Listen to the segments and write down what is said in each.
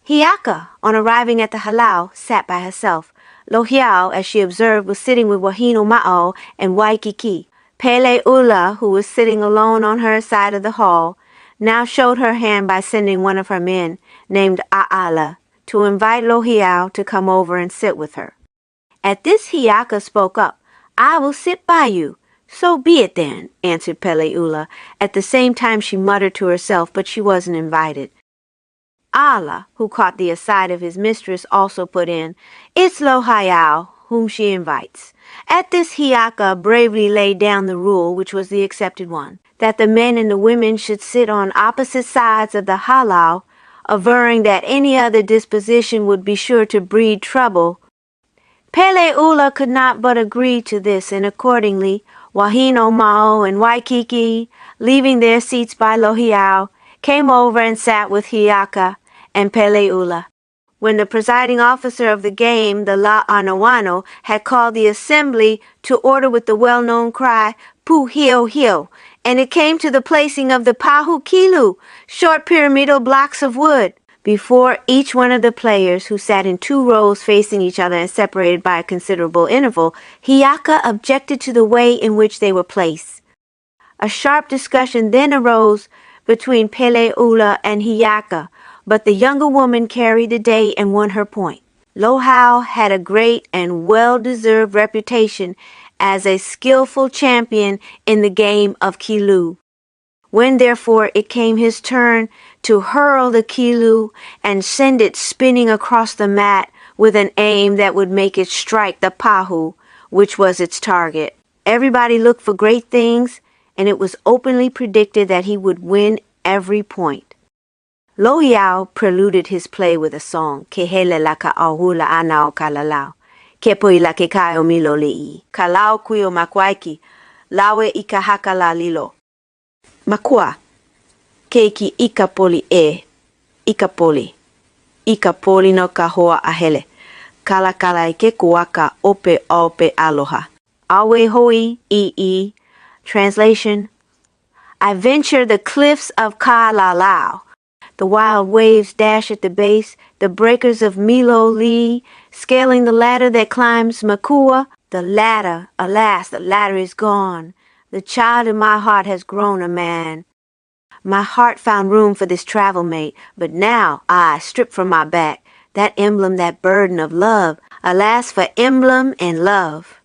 Hiiaka, on arriving at the halau, sat by herself. Lohiau, as she observed, was sitting with Wahino Ma'o and Waikiki. Pele Ula, who was sitting alone on her side of the hall, now showed her hand by sending one of her men, named A'ala, to invite Lohiau to come over and sit with her. At this Hiiaka spoke up. "I will sit by you." "So be it then," answered Peleula. At the same time she muttered to herself, but she wasn't invited. Ala, who caught the aside of his mistress, also put in, "It's Lohiau, whom she invites." At this Hiiaka bravely laid down the rule, which was the accepted one, that the men and the women should sit on opposite sides of the halau, averring that any other disposition would be sure to breed trouble. Peleula could not but agree to this, and accordingly, Wahino Ma'o and Waikiki, leaving their seats by Lohiau, came over and sat with Hiiaka and Peleula. When the presiding officer of the game, the La'anawano, had called the assembly to order with the well-known cry, "Pu hio hio," and it came to the placing of the pahu kilu, short pyramidal blocks of wood, before each one of the players, who sat in 2 rows facing each other and separated by a considerable interval, Hiiaka objected to the way in which they were placed. A sharp discussion then arose between Peleula and Hiiaka, but the younger woman carried the day and won her point. Lohiau had a great and well-deserved reputation as a skillful champion in the game of kilu. When, therefore, it came his turn to hurl the kilu and send it spinning across the mat with an aim that would make it strike the pahu, which was its target, everybody looked for great things, and it was openly predicted that he would win every point. Lohiau preluded his play with a song, "Ke hele la ka ahula anao kalalau, ke poi la ke kai o milo li'i, kalau kui o makwaiki, lawe I ka haka la lilo. Makua, keiki ikapoli ikapoli no ka hoa ahele, kala I ke kuaka ope aloha. Awe hoi I. Translation: I venture the cliffs of Kalalau. The wild waves dash at the base, the breakers of Milo Lee, scaling the ladder that climbs Makua. The ladder, alas, the ladder is gone. The child in my heart has grown a man. My heart found room for this travel mate, but now I strip from my back that emblem, that burden of love. Alas for emblem and love.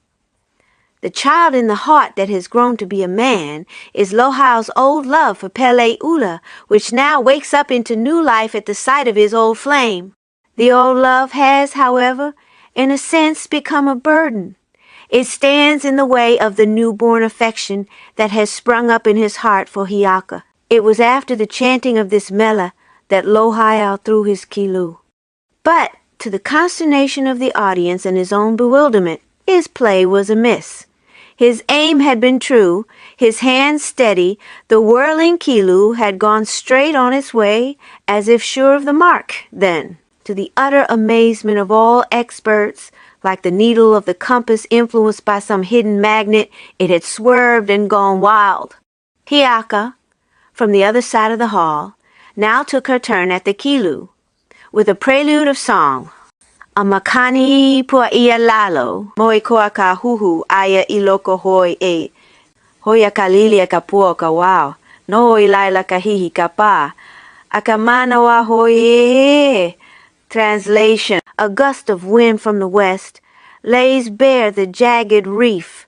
The child in the heart that has grown to be a man is Lohiau's old love for Peleula, which now wakes up into new life at the sight of his old flame. The old love has, however, in a sense become a burden. It stands in the way of the newborn affection that has sprung up in his heart for Hiiaka. It was after the chanting of this mela that Lohiau threw his kilu. But, to the consternation of the audience and his own bewilderment, his play was amiss. His aim had been true, his hand steady, the whirling kilu had gone straight on its way, as if sure of the mark. Then, to the utter amazement of all experts, like the needle of the compass influenced by some hidden magnet, it had swerved and gone wild. Hiiaka, from the other side of the hall, now took her turn at the kilu, with a prelude of song. A makani pua ia lalo, moi koa ka huhu aya iloko hoi e. Hoia ka lilia ka pua ka wao, no hoi laila ka hihi ka pa. A ka manawa hoi e. Translation: a gust of wind from the west lays bare the jagged reef.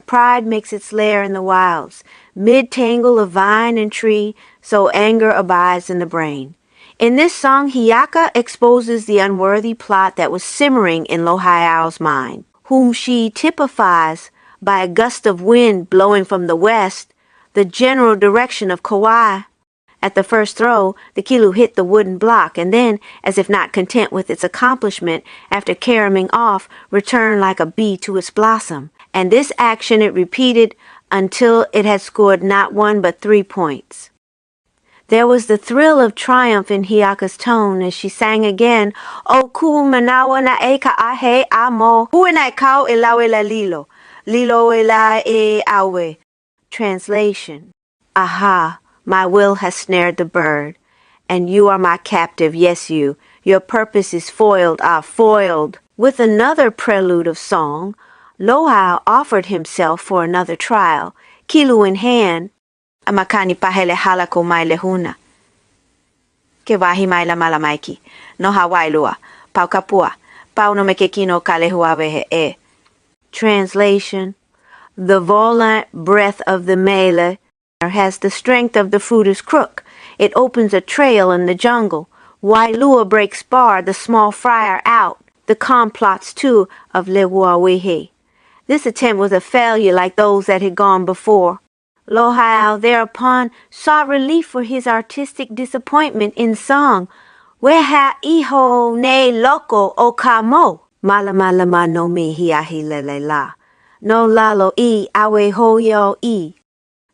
Pride makes its lair in the wilds, mid-tangle of vine and tree, so anger abides in the brain. In this song, Hiiaka exposes the unworthy plot that was simmering in Lohiau's mind, whom she typifies by a gust of wind blowing from the west, the general direction of Kauai. At the first throw, the kilu hit the wooden block, and then, as if not content with its accomplishment, after caroming off, returned like a bee to its blossom. And this action it repeated until it had scored not 1 but 3 points. There was the thrill of triumph in Hiiaka's tone as she sang again, "O ku manawa na e ka ahe amo, huenai kau e lawe la lilo, lilo e la e awe." Translation: aha, my will has snared the bird, and you are my captive, yes you. Your purpose is foiled, foiled. With another prelude of song, Lohau offered himself for another trial, kilu in hand, amakani pahele halako mai lehuna. Ke wahi mai la malamaiki, no hawailua, pau kapua, pau no mekekino kalehuawehe e. Translation: the volant breath of the mele has the strength of the fruiter's crook. It opens a trail in the jungle. Wailua breaks bar, the small friar out. The complots, too, of Lewuawehe. This attempt was a failure like those that had gone before. Lohau thereupon sought relief for his artistic disappointment in song. Weha iho ne loko o kamo. Malamalama no mi hiahi lele la. No lalo I awe hoyo I.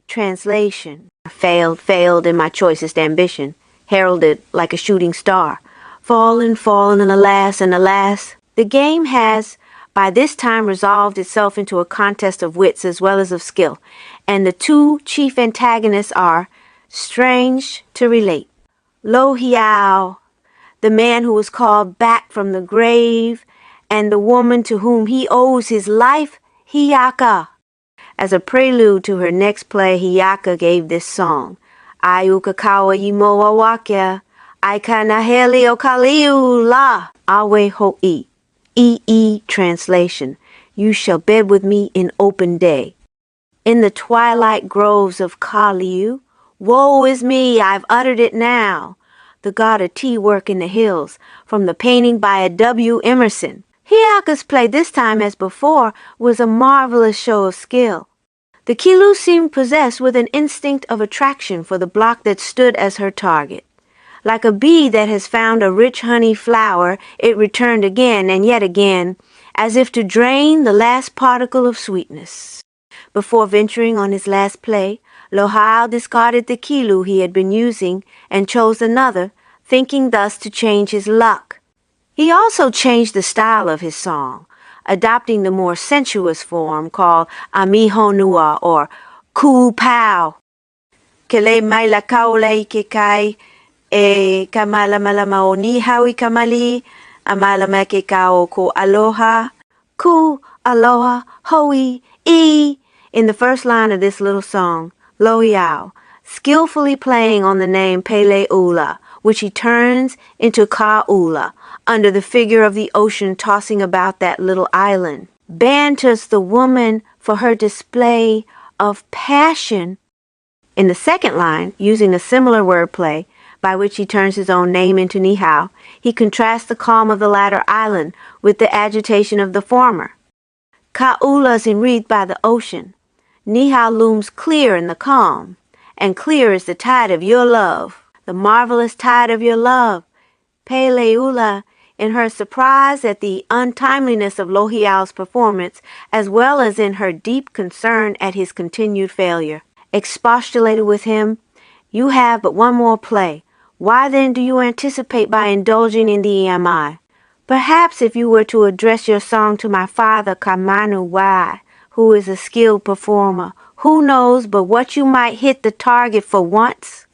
Translation: failed in my choicest ambition, heralded like a shooting star. Fallen, and alas, the game has by this time resolved itself into a contest of wits as well as of skill, and the two chief antagonists are, strange to relate, Lohau, the man who was called back from the grave, and the woman to whom he owes his life, Hiiaka. As a prelude to her next play, Hiiaka gave this song, Ayukakawa yimoa wakia, Aikanaheli o kaliu la, awe ho'i. E.E. Translation: you shall bed with me in open day. In the twilight groves of Kaliu, woe is me, I've uttered it now. The god of tea work in the hills, from the painting by a W. Emerson. Hiiaka's play this time as before was a marvelous show of skill. The Kilu seemed possessed with an instinct of attraction for the block that stood as her target. Like a bee that has found a rich honey flower, it returned again and yet again, as if to drain the last particle of sweetness. Before venturing on his last play, Lohau discarded the kilu he had been using and chose another, thinking thus to change his luck. He also changed the style of his song, adopting the more sensuous form called amihonua or ku pau. Kele mai la kaulei ke kai e kamala malama o ni hawi kamali amalama ke kao ko aloha ku aloha hoi e. In the first line of this little song, Lohau, skillfully playing on the name Pele Ula, which he turns into Ka'ula, under the figure of the ocean tossing about that little island, banters the woman for her display of passion. In the second line, using a similar wordplay, by which he turns his own name into Nihao, he contrasts the calm of the latter island with the agitation of the former. Ka'ula is enwreathed by the ocean. Nihao looms clear in the calm, and clear is the tide of your love, the marvelous tide of your love. Peleula, in her surprise at the untimeliness of Lohau's performance, as well as in her deep concern at his continued failure, expostulated with him, "You have but one more play. Why then do you anticipate by indulging in the EMI? Perhaps if you were to address your song to my father Kamanu Wai, who is a skilled performer, who knows but what you might hit the target for once?"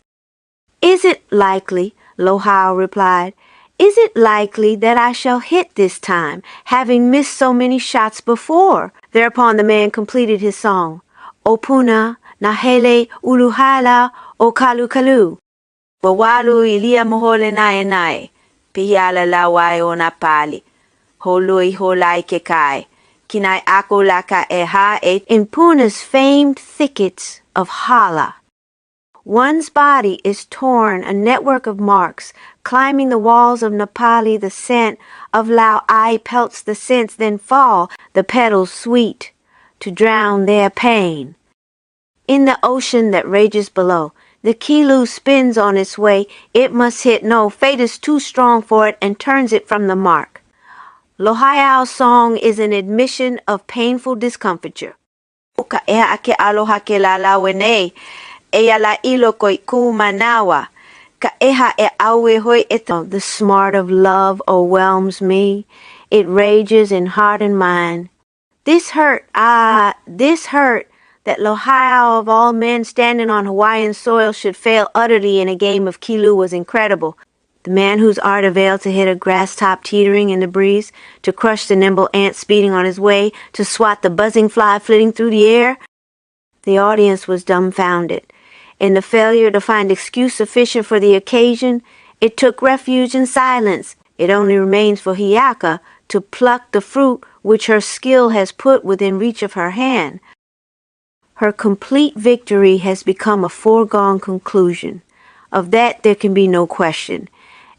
"Is it likely," Lohau replied, "is it likely that I shall hit this time, having missed so many shots before?" Thereupon the man completed his song, "Opuna nahele uluhala o kalu kalu. Wawalu ilia mohole nae nae, pihiala lawai o napali, holui holai ke kai, kinai ako laka e ha e." In Puna's famed thickets of hala, one's body is torn, a network of marks, climbing the walls of Nepali. The scent of Lao Ai pelts the scents, then fall, the petals sweet, to drown their pain. In the ocean that rages below, the kilu spins on its way. It must hit. No, fate is too strong for it and turns it from the mark. Lohau's song is an admission of painful discomfiture. The smart of love overwhelms me. It rages in heart and mind. This hurt, That Lohiau of all men standing on Hawaiian soil should fail utterly in a game of kilu was incredible. The man whose art availed to hit a grass top teetering in the breeze, to crush the nimble ant speeding on his way, to swat the buzzing fly flitting through the air. The audience was dumbfounded. In the failure to find excuse sufficient for the occasion, it took refuge in silence. It only remains for Hiiaka to pluck the fruit which her skill has put within reach of her hand. Her complete victory has become a foregone conclusion. Of that there can be no question.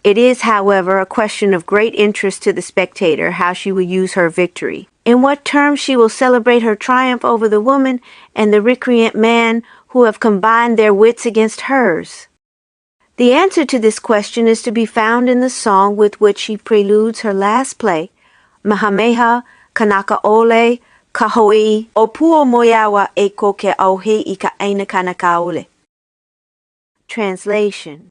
It is, however, a question of great interest to the spectator how she will use her victory. In what terms she will celebrate her triumph over the woman and the recreant man who have combined their wits against hers. The answer to this question is to be found in the song with which she preludes her last play, Mahameha Kanakaole Kahoi Opuo Moyawa e Koke Auhe Ika Aina Kanakaole. Translation.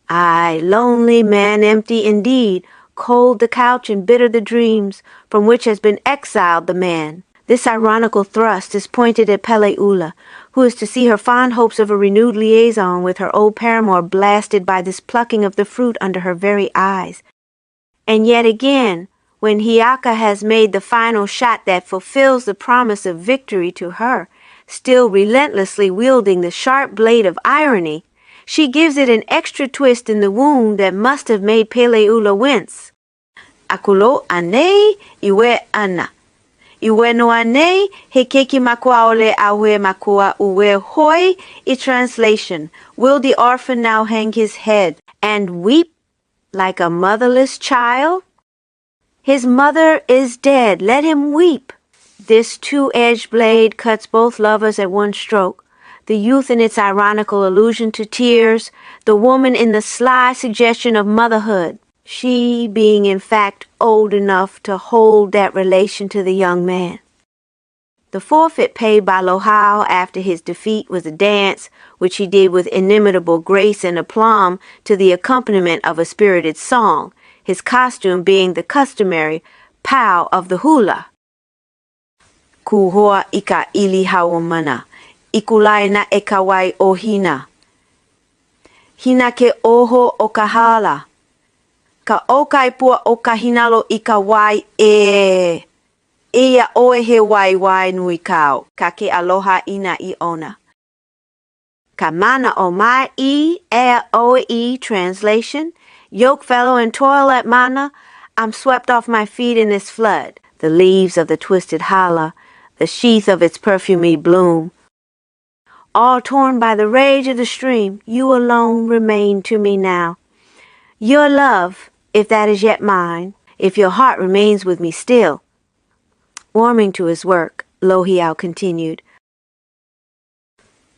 Ay, lonely man, empty indeed, cold the couch and bitter the dreams from which has been exiled the man. This ironical thrust is pointed at Peleula, who is to see her fond hopes of a renewed liaison with her old paramour blasted by this plucking of the fruit under her very eyes. And yet again, when Hiiaka has made the final shot that fulfills the promise of victory to her, still relentlessly wielding the sharp blade of irony, she gives it an extra twist in the wound that must have made Peleula wince. Akulo ane iwe ana. Iwe no ane he keki makua ole awe makua uwe hoi. In translation, will the orphan now hang his head and weep like a motherless child? His mother is dead, let him weep. This two-edged blade cuts both lovers at one stroke. The youth in its ironical allusion to tears, the woman in the sly suggestion of motherhood, she being in fact old enough to hold that relation to the young man. The forfeit paid by Lohiau after his defeat was a dance, which he did with inimitable grace and aplomb to the accompaniment of a spirited song, his costume being the customary pau of the hula. Kuhoa ika ili hawamana. Ikulai na ekawai o hina. Hina ke oho o kahala. Ka okai pua o kahinalo ikawai e. Ia oe he wai nui kau. Ka ke aloha ina I ona. Ka mana o mai I ea oe. Translation. Yoke fellow and toil at mana. I'm swept off my feet in this flood. The leaves of the twisted hala. The sheath of its perfumy bloom. All torn by the rage of the stream, you alone remain to me now. Your love, if that is yet mine, if your heart remains with me still. Warming to his work, Lohiau continued.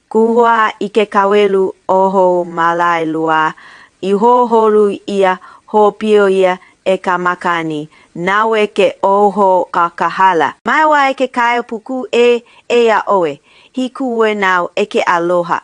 Kuhua ike kawelu oho malai lua, iho holu ia hopio ia e kamakani, nawe ke oho kakahala. Maiwa eke kaya puku e ea oe. Hikuwe now eke aloha.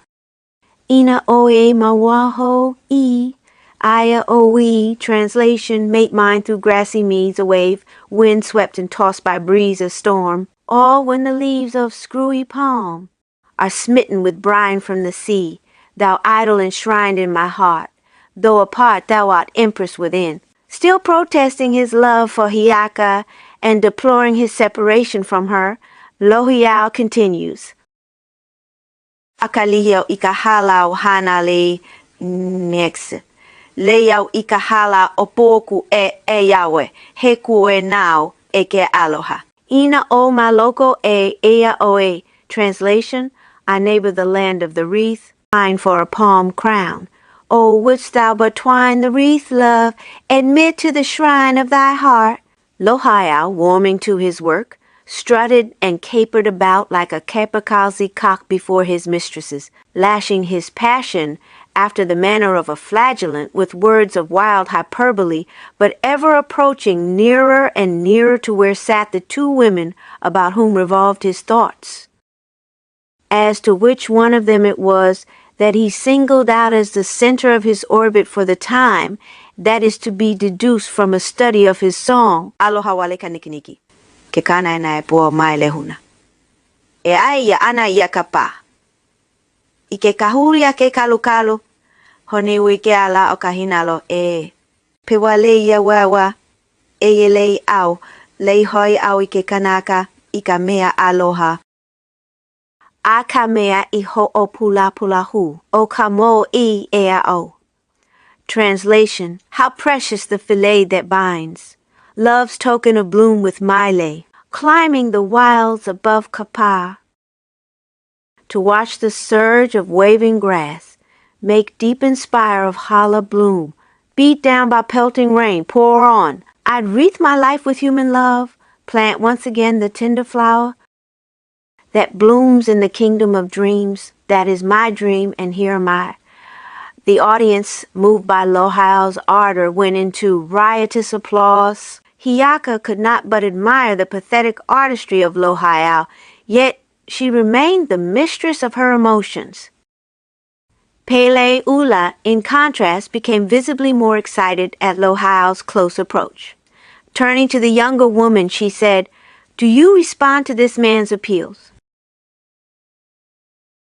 Ina oe mawaho I. Aya oe. Translation, mate mine through grassy meads a wave, wind swept and tossed by breeze of storm. All when the leaves of screwy palm are smitten with brine from the sea, thou idol enshrined in my heart, though apart thou art empress within. Still protesting his love for Hiiaka and deploring his separation from her, Lohiau continues. Akalihio ikahala o hanale next. Leyau ikahala opoku e yawe. Heku e now eke aloha. Ina o maloko e ea oe. Translation, I neighbor the land of the wreath, mine for a palm crown. Oh, wouldst thou but twine the wreath, love, admit to the shrine of thy heart. Lohiau, warming to his work, strutted and capered about like a capercailzie cock before his mistresses, lashing his passion after the manner of a flagellant with words of wild hyperbole, but ever approaching nearer and nearer to where sat the two women about whom revolved his thoughts. As to which one of them it was that he singled out as the center of his orbit for the time, that is to be deduced from a study of his song, Aloha wale ka nikiniki. Ke kana e po mai lehuna. E ai ana Hiiaka pa. Ike kahulia ke kalukalu. Honi wike ala o kahinalo e. Pewale ia wawa. E lei au. Lei hoi au ike kanaka. Ika mea aloha. A ka mea I ho'o pula pula hu. O ka mo I ea o. Translation: How precious the fillet that binds. Love's token of bloom with Maile. Climbing the wilds above Kapa. To watch the surge of waving grass. Make deep inspire of hala bloom. Beat down by pelting rain, pour on. I'd wreath my life with human love. Plant once again the tender flower that blooms in the kingdom of dreams. That is my dream, and here am I. The audience, moved by Lohiau's ardor, went into riotous applause. Hiiaka could not but admire the pathetic artistry of Lohiau, yet she remained the mistress of her emotions. Pele Ula, in contrast, became visibly more excited at Lohiau's close approach. Turning to the younger woman, she said, "Do you respond to this man's appeals?"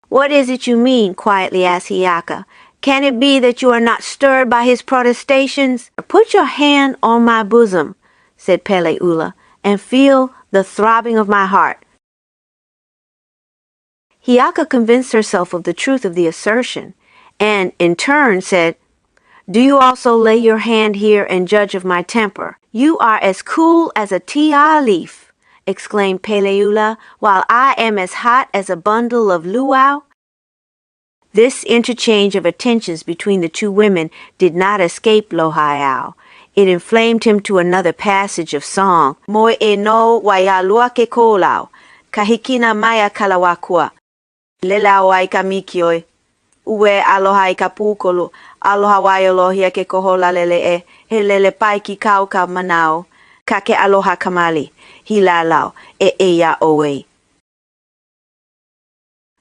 "What is it you mean?" quietly asked Hiiaka. "Can it be that you are not stirred by his protestations?" "Put your hand on my bosom," said Pele Ula, "and feel the throbbing of my heart." Hiiaka convinced herself of the truth of the assertion, and in turn said, "Do you also lay your hand here and judge of my temper?" "You are as cool as a tia leaf," exclaimed Pele Ula, "while I am as hot as a bundle of luau." This interchange of attentions between the two women did not escape Lohiau. It inflamed him to another passage of song. Moe e no waialua ke kolau, kahikina maya kalawakua. Lelau ai ka mikioi. Ue aloha I ka pukolu, aloha waialohia ke kohola lele e, he lele pai ki kau ka manao, ka ke aloha kamali, hilalau e eia oe.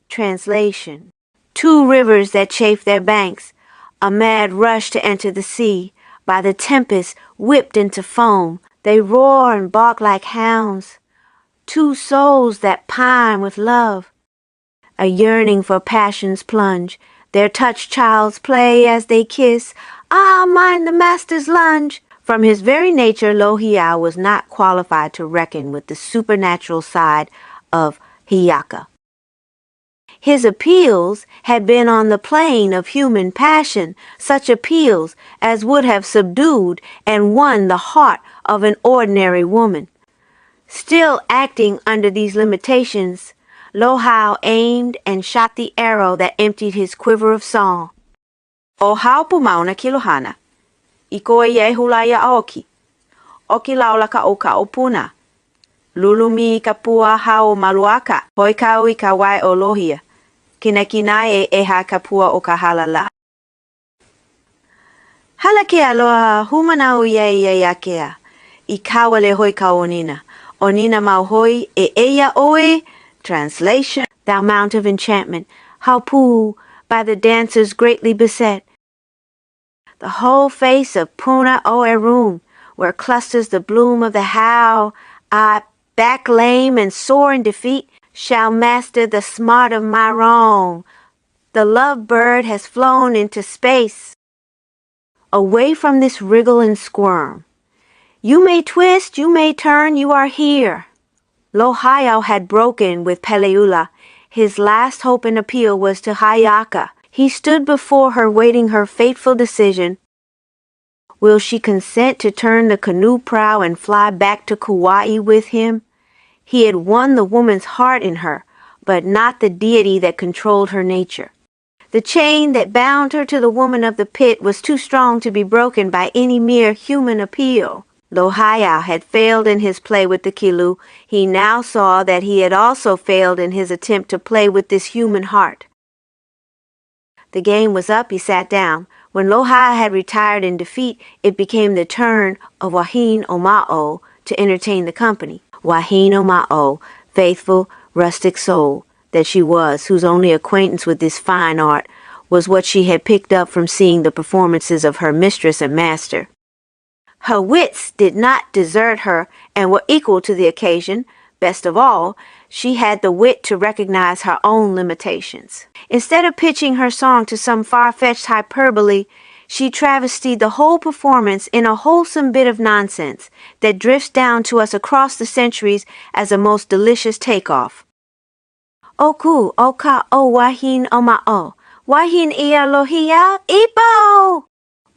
Translation: Two rivers that chafe their banks, a mad rush to enter the sea, by the tempest whipped into foam, they roar and bark like hounds. Two souls that pine with love, a yearning for passion's plunge, their touch child's play as they kiss. Ah, mind the master's lunge! From his very nature, Lohiau was not qualified to reckon with the supernatural side of Hiiaka. His appeals had been on the plane of human passion, such appeals as would have subdued and won the heart of an ordinary woman. Still acting under these limitations, Lohiau aimed and shot the arrow that emptied his quiver of song. O haupu mauna kilohana, iko e hulaya aoki, oki laulaka o ka opuna, lulumi ka pua hao maluaka, hoi kau I ka wai o lohia, kinakina e eha ka pua o ka halala. Halake aloha humanau ia akea, I kawale hoi ka onina, onina mau hoi e eia oe. Translation: Thou mount of enchantment, Haupu, by the dancers greatly beset. The whole face of Puna o Erum, where clusters the bloom of the how, I, back lame and sore in defeat, shall master the smart of my wrong. The love bird has flown into space. Away from this wriggle and squirm. You may twist, you may turn, you are here. Lohiau had broken with Pele Ula. His last hope and appeal was to Hiiaka. He stood before her waiting her fateful decision. Will she consent to turn the canoe prow and fly back to Kauai with him? He had won the woman's heart in her, but not the deity that controlled her nature. The chain that bound her to the woman of the pit was too strong to be broken by any mere human appeal. Lohiau had failed in his play with the kilu. He now saw that he had also failed in his attempt to play with this human heart. The game was up, he sat down. When Lohiau had retired in defeat, it became the turn of Wahine Oma'o to entertain the company. Wahine Oma'o, faithful, rustic soul that she was, whose only acquaintance with this fine art was what she had picked up from seeing the performances of her mistress and master. Her wits did not desert her and were equal to the occasion. Best of all, she had the wit to recognize her own limitations. Instead of pitching her song to some far-fetched hyperbole, she travestied the whole performance in a wholesome bit of nonsense that drifts down to us across the centuries as a most delicious takeoff. Oku, oka, o wahin oma'o. Wahin ia lohia ipo!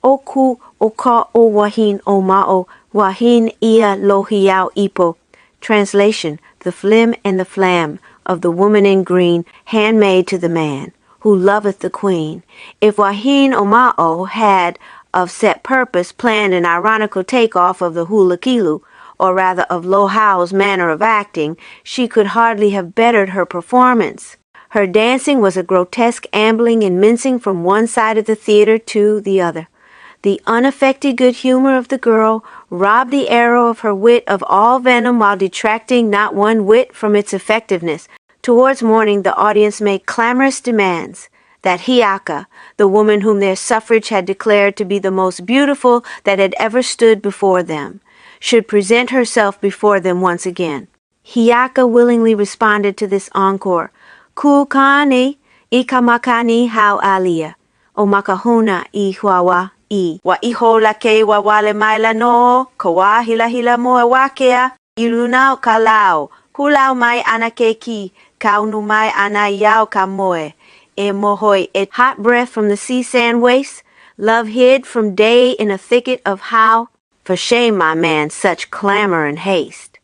Oku, oka, o wahin oma'o. Wahin ia lohiao ipo. Translation: the flim and the flam of the woman in green, handmaid to the man, who loveth the queen. If Wahin Oma'o had, of set purpose, planned an ironical takeoff of the hula kilu, or rather of Lo Hao's manner of acting, she could hardly have bettered her performance. Her dancing was a grotesque ambling and mincing from one side of the theater to the other. The unaffected good humor of the girl robbed the arrow of her wit of all venom while detracting not one whit from its effectiveness. Towards morning the audience made clamorous demands that Hiiaka, the woman whom their suffrage had declared to be the most beautiful that had ever stood before them, should present herself before them once again. Hiiaka willingly responded to this encore. Kukani ikamakani hau alia, o makahuna I huawa I. Wa iho la ke wa wale maila no, kawa hila hila moe wakea, ilunau kalao, hulau mai anake ki, kaunu mai anayao kamoe. E mohoi et hot breath from the sea sand wastes, love hid from day in a thicket of how. For shame, my man, such clamor and haste.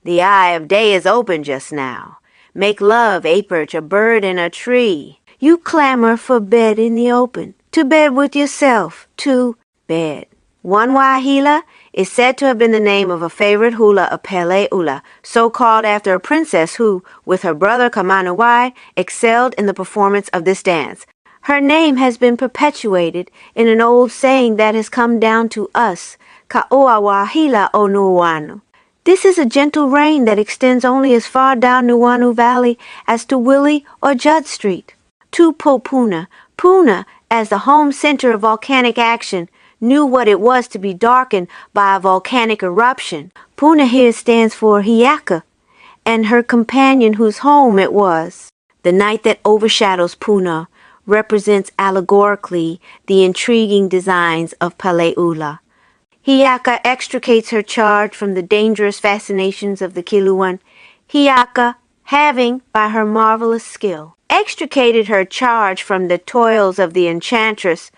The eye of day is open just now. Make love, aperch, a bird in a tree. You clamor for bed in the open. To bed with yourself. To bed. One Wahila is said to have been the name of a favorite hula of Pele Ula, so called after a princess who, with her brother Kamanawai, excelled in the performance of this dance. Her name has been perpetuated in an old saying that has come down to us, Ka'oa Wahila o Nuuanu. This is a gentle rain that extends only as far down Nuuanu Valley as to Willie or Judd Street. Tupo Puna, Puna, as the home center of volcanic action, knew what it was to be darkened by a volcanic eruption. Puna here stands for Hiiaka, and her companion whose home it was. The night that overshadows Puna represents allegorically the intriguing designs of Pele'ula. Hiiaka extricates her charge from the dangerous fascinations of the Kiluan. Hiiaka, having, by her marvelous skill, extricated her charge from the toils of the enchantress,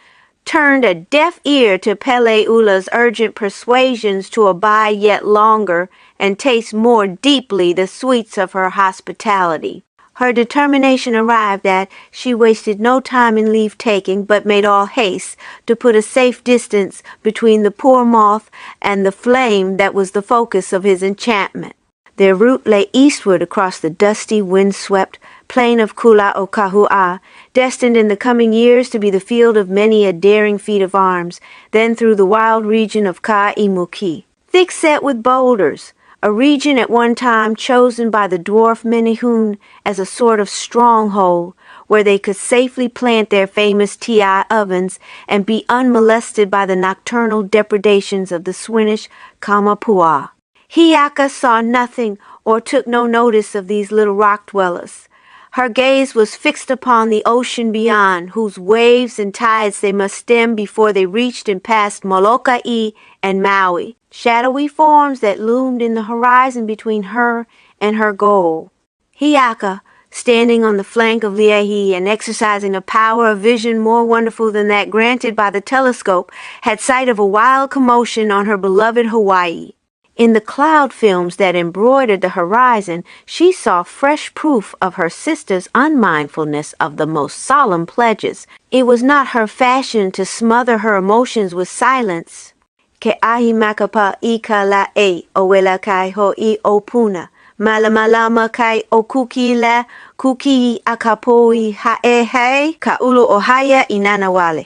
turned a deaf ear to Pele'ula's urgent persuasions to abide yet longer and taste more deeply the sweets of her hospitality. Her determination arrived at, she wasted no time in leave-taking, but made all haste to put a safe distance between the poor moth and the flame that was the focus of his enchantment. Their route lay eastward across the dusty, wind-swept plain of Kula-o-Kahua, destined in the coming years to be the field of many a daring feat of arms, then through the wild region of Ka'imuki, thick set with boulders, a region at one time chosen by the dwarf Menehune as a sort of stronghold where they could safely plant their famous Ti ovens and be unmolested by the nocturnal depredations of the Swinish Kamapua. Hiiaka saw nothing or took no notice of these little rock dwellers. Her gaze was fixed upon the ocean beyond, whose waves and tides they must stem before they reached and passed Molokai and Maui, shadowy forms that loomed in the horizon between her and her goal. Hiiaka, standing on the flank of Liehi and exercising a power of vision more wonderful than that granted by the telescope, had sight of a wild commotion on her beloved Hawaii. In the cloud films that embroidered the horizon, she saw fresh proof of her sister's unmindfulness of the most solemn pledges. It was not her fashion to smother her emotions with silence. Ke ahi makapa I ka la e o wela kai ho I o puna. Malamalama kai o kuki la kuki akapoi hae hei ka ulu o haya I nanawale.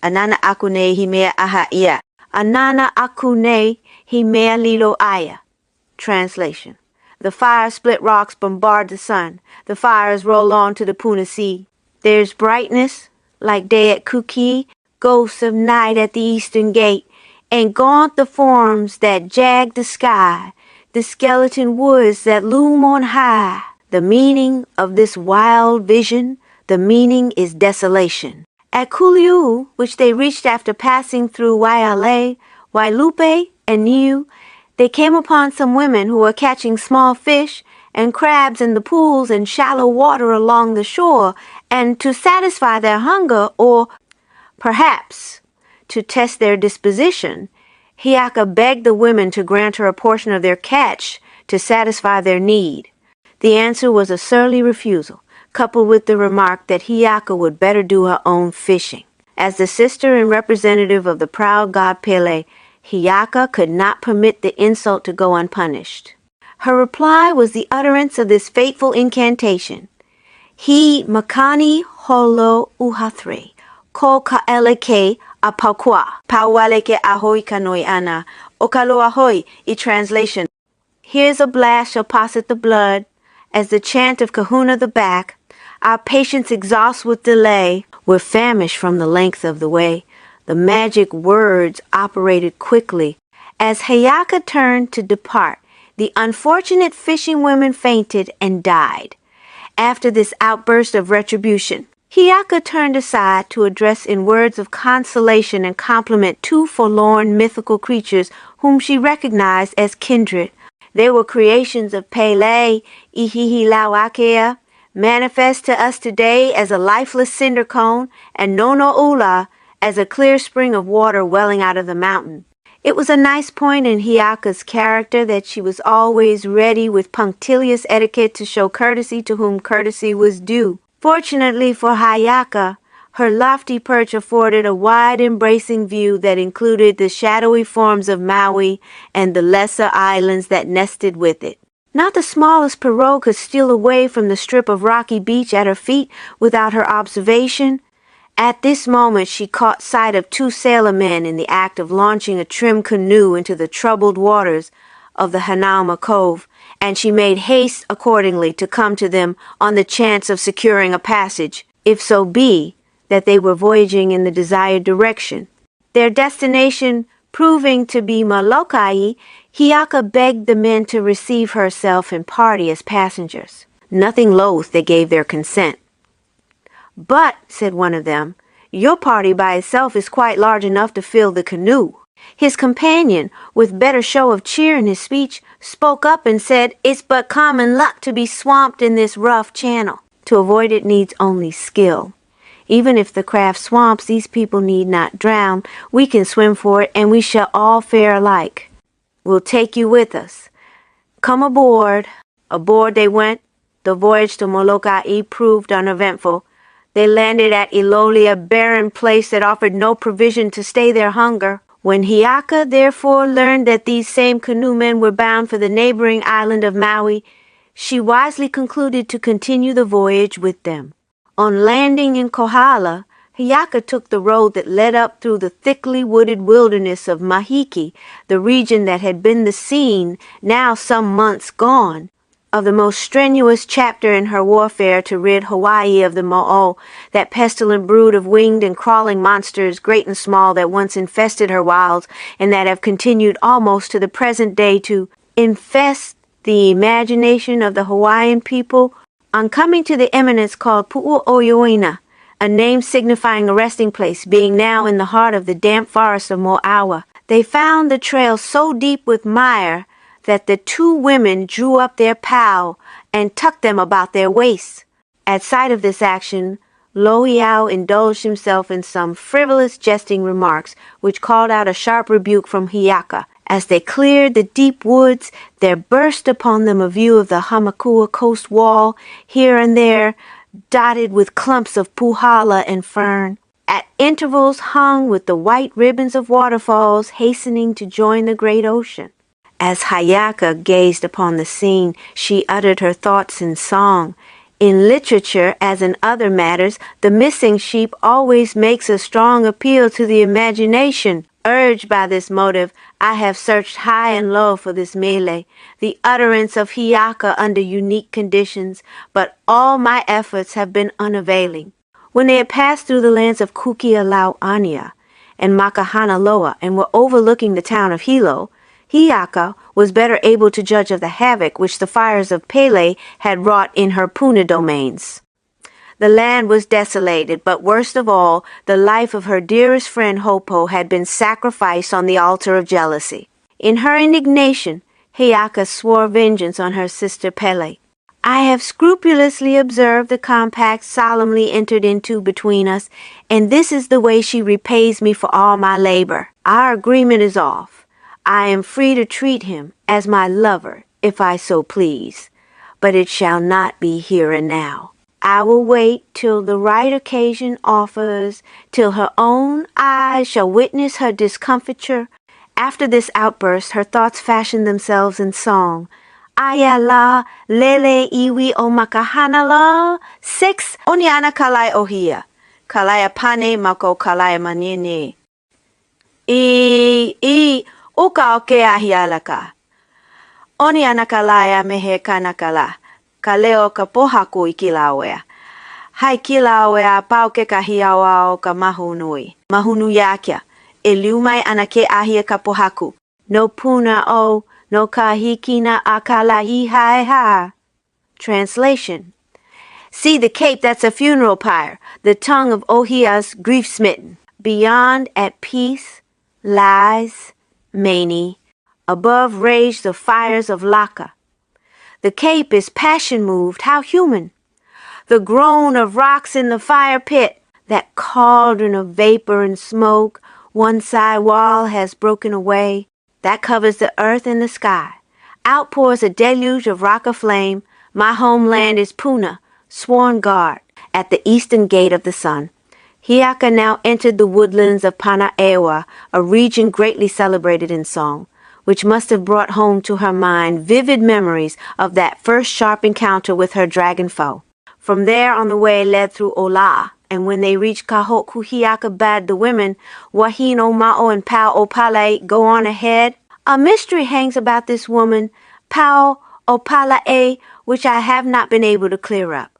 Anana akune himea aha ia. Anana akune himea lilo aya. Translation: the fire split rocks bombard the sun. The fires roll on to the Puna Sea. There's brightness, like day at Kuki, ghosts of night at the eastern gate, and gaunt the forms that jag the sky, the skeleton woods that loom on high. The meaning of this wild vision, the meaning is desolation. At Kuliu, which they reached after passing through Waiale, Wailupe, and Niu, they came upon some women who were catching small fish and crabs in the pools and shallow water along the shore, and to satisfy their hunger, or perhaps to test their disposition, Hiiaka begged the women to grant her a portion of their catch to satisfy their need. The answer was a surly refusal, coupled with the remark that Hiiaka would better do her own fishing. As the sister and representative of the proud god Pele, Hiiaka could not permit the insult to go unpunished. Her reply was the utterance of this fateful incantation. He makani holo uhathre, ko kaeleke apakwa, pawaleke ahoy kanoi ana, okalo ahoy, translation. Here's a blast shall posset the blood, as the chant of Kahuna the back, our patience exhausts with delay, we're famished from the length of the way. The magic words operated quickly. As Hiiaka turned to depart, the unfortunate fishing women fainted and died. After this outburst of retribution, Hiiaka turned aside to address in words of consolation and compliment two forlorn mythical creatures whom she recognized as kindred. They were creations of Pele, Ihihilauakea, manifest to us today as a lifeless cinder cone, and Nono'ula as a clear spring of water welling out of the mountain. It was a nice point in Hiiaka's character that she was always ready with punctilious etiquette to show courtesy to whom courtesy was due. Fortunately for Hiiaka, her lofty perch afforded a wide embracing view that included the shadowy forms of Maui and the lesser islands that nested with it. Not the smallest pirogue could steal away from the strip of rocky beach at her feet without her observation. At this moment she caught sight of two sailormen in the act of launching a trim canoe into the troubled waters of the Hanauma Cove, and she made haste accordingly to come to them on the chance of securing a passage, if so be that they were voyaging in the desired direction. Their destination proving to be Molokai, Hiiaka begged the men to receive herself and party as passengers. Nothing loath, they gave their consent. But, said one of them, your party by itself is quite large enough to fill the canoe. His companion, with better show of cheer in his speech, spoke up and said, it's but common luck to be swamped in this rough channel. To avoid it needs only skill. Even if the craft swamps, these people need not drown. We can swim for it, and we shall all fare alike. We'll take you with us. Come aboard. Aboard they went. The voyage to Molokai proved uneventful. They landed at Iloli, a barren place that offered no provision to stay their hunger. When Hiiaka therefore learned that these same canoemen were bound for the neighboring island of Maui, she wisely concluded to continue the voyage with them. On landing in Kohala, Hiiaka took the road that led up through the thickly wooded wilderness of Mahiki, the region that had been the scene, now some months gone, of the most strenuous chapter in her warfare to rid Hawaii of the Mo'o, that pestilent brood of winged and crawling monsters, great and small, that once infested her wilds and that have continued almost to the present day to infest the imagination of the Hawaiian people. On coming to the eminence called Pu'uoioina, a name signifying a resting place, being now in the heart of the damp forest of Mo'awa, they found the trail so deep with mire that the two women drew up their pau and tucked them about their waists. At sight of this action, Lohiau indulged himself in some frivolous jesting remarks, which called out a sharp rebuke from Hiiaka. As they cleared the deep woods, there burst upon them a view of the Hamakua coast wall, here and there dotted with clumps of puhala and fern, at intervals hung with the white ribbons of waterfalls hastening to join the great ocean. As Hiiaka gazed upon the scene, she uttered her thoughts in song. In literature, as in other matters, the missing sheep always makes a strong appeal to the imagination. Urged by this motive, I have searched high and low for this mele, the utterance of Hiiaka under unique conditions, but all my efforts have been unavailing. When they had passed through the lands of Kukialauania and Makahanaloa and were overlooking the town of Hilo, Hiiaka was better able to judge of the havoc which the fires of Pele had wrought in her Puna domains. The land was desolated, but worst of all, the life of her dearest friend Hopo had been sacrificed on the altar of jealousy. In her indignation, Hiiaka swore vengeance on her sister Pele. I have scrupulously observed the compact solemnly entered into between us, and this is the way she repays me for all my labor. Our agreement is off. I am free to treat him as my lover, if I so please, but it shall not be here and now. I will wait till the right occasion offers, till her own eyes shall witness her discomfiture. After this outburst, her thoughts fashioned themselves in song. Ayala, lele iwi o makahanala, 6 oniana kalai ohia, kalaya pane mako kalaya manini. Uka o ke ahialaka. Oniana kalaya mehe kanakala. Kaleo ka pohaku I kilauea. Hai kilauea pau ke kahiawa o ka mahunui. Mahunuyakia. E liumai ana ke ahia ka pohaku. No puna o, no kahikina akalahi hai ha. Translation. See the cape, that's a funeral pyre, the tongue of Ohia's grief-smitten. Beyond at peace lies Mani. Above rage the fires of Laka. The cape is passion-moved, how human. The groan of rocks in the fire pit, that cauldron of vapor and smoke, one side wall has broken away, that covers the earth and the sky. Outpours a deluge of rock aflame. My homeland is Puna, sworn guard, at the eastern gate of the sun. Hiiaka now entered the woodlands of Panaewa, a region greatly celebrated in song, which must have brought home to her mind vivid memories of that first sharp encounter with her dragon foe. From there on the way led through Ola, and when they reached Kahoku, Hiiaka bade the women, Wahino Ma'o and Pau Opalae, go on ahead. A mystery hangs about this woman, Pau Opalae, which I have not been able to clear up.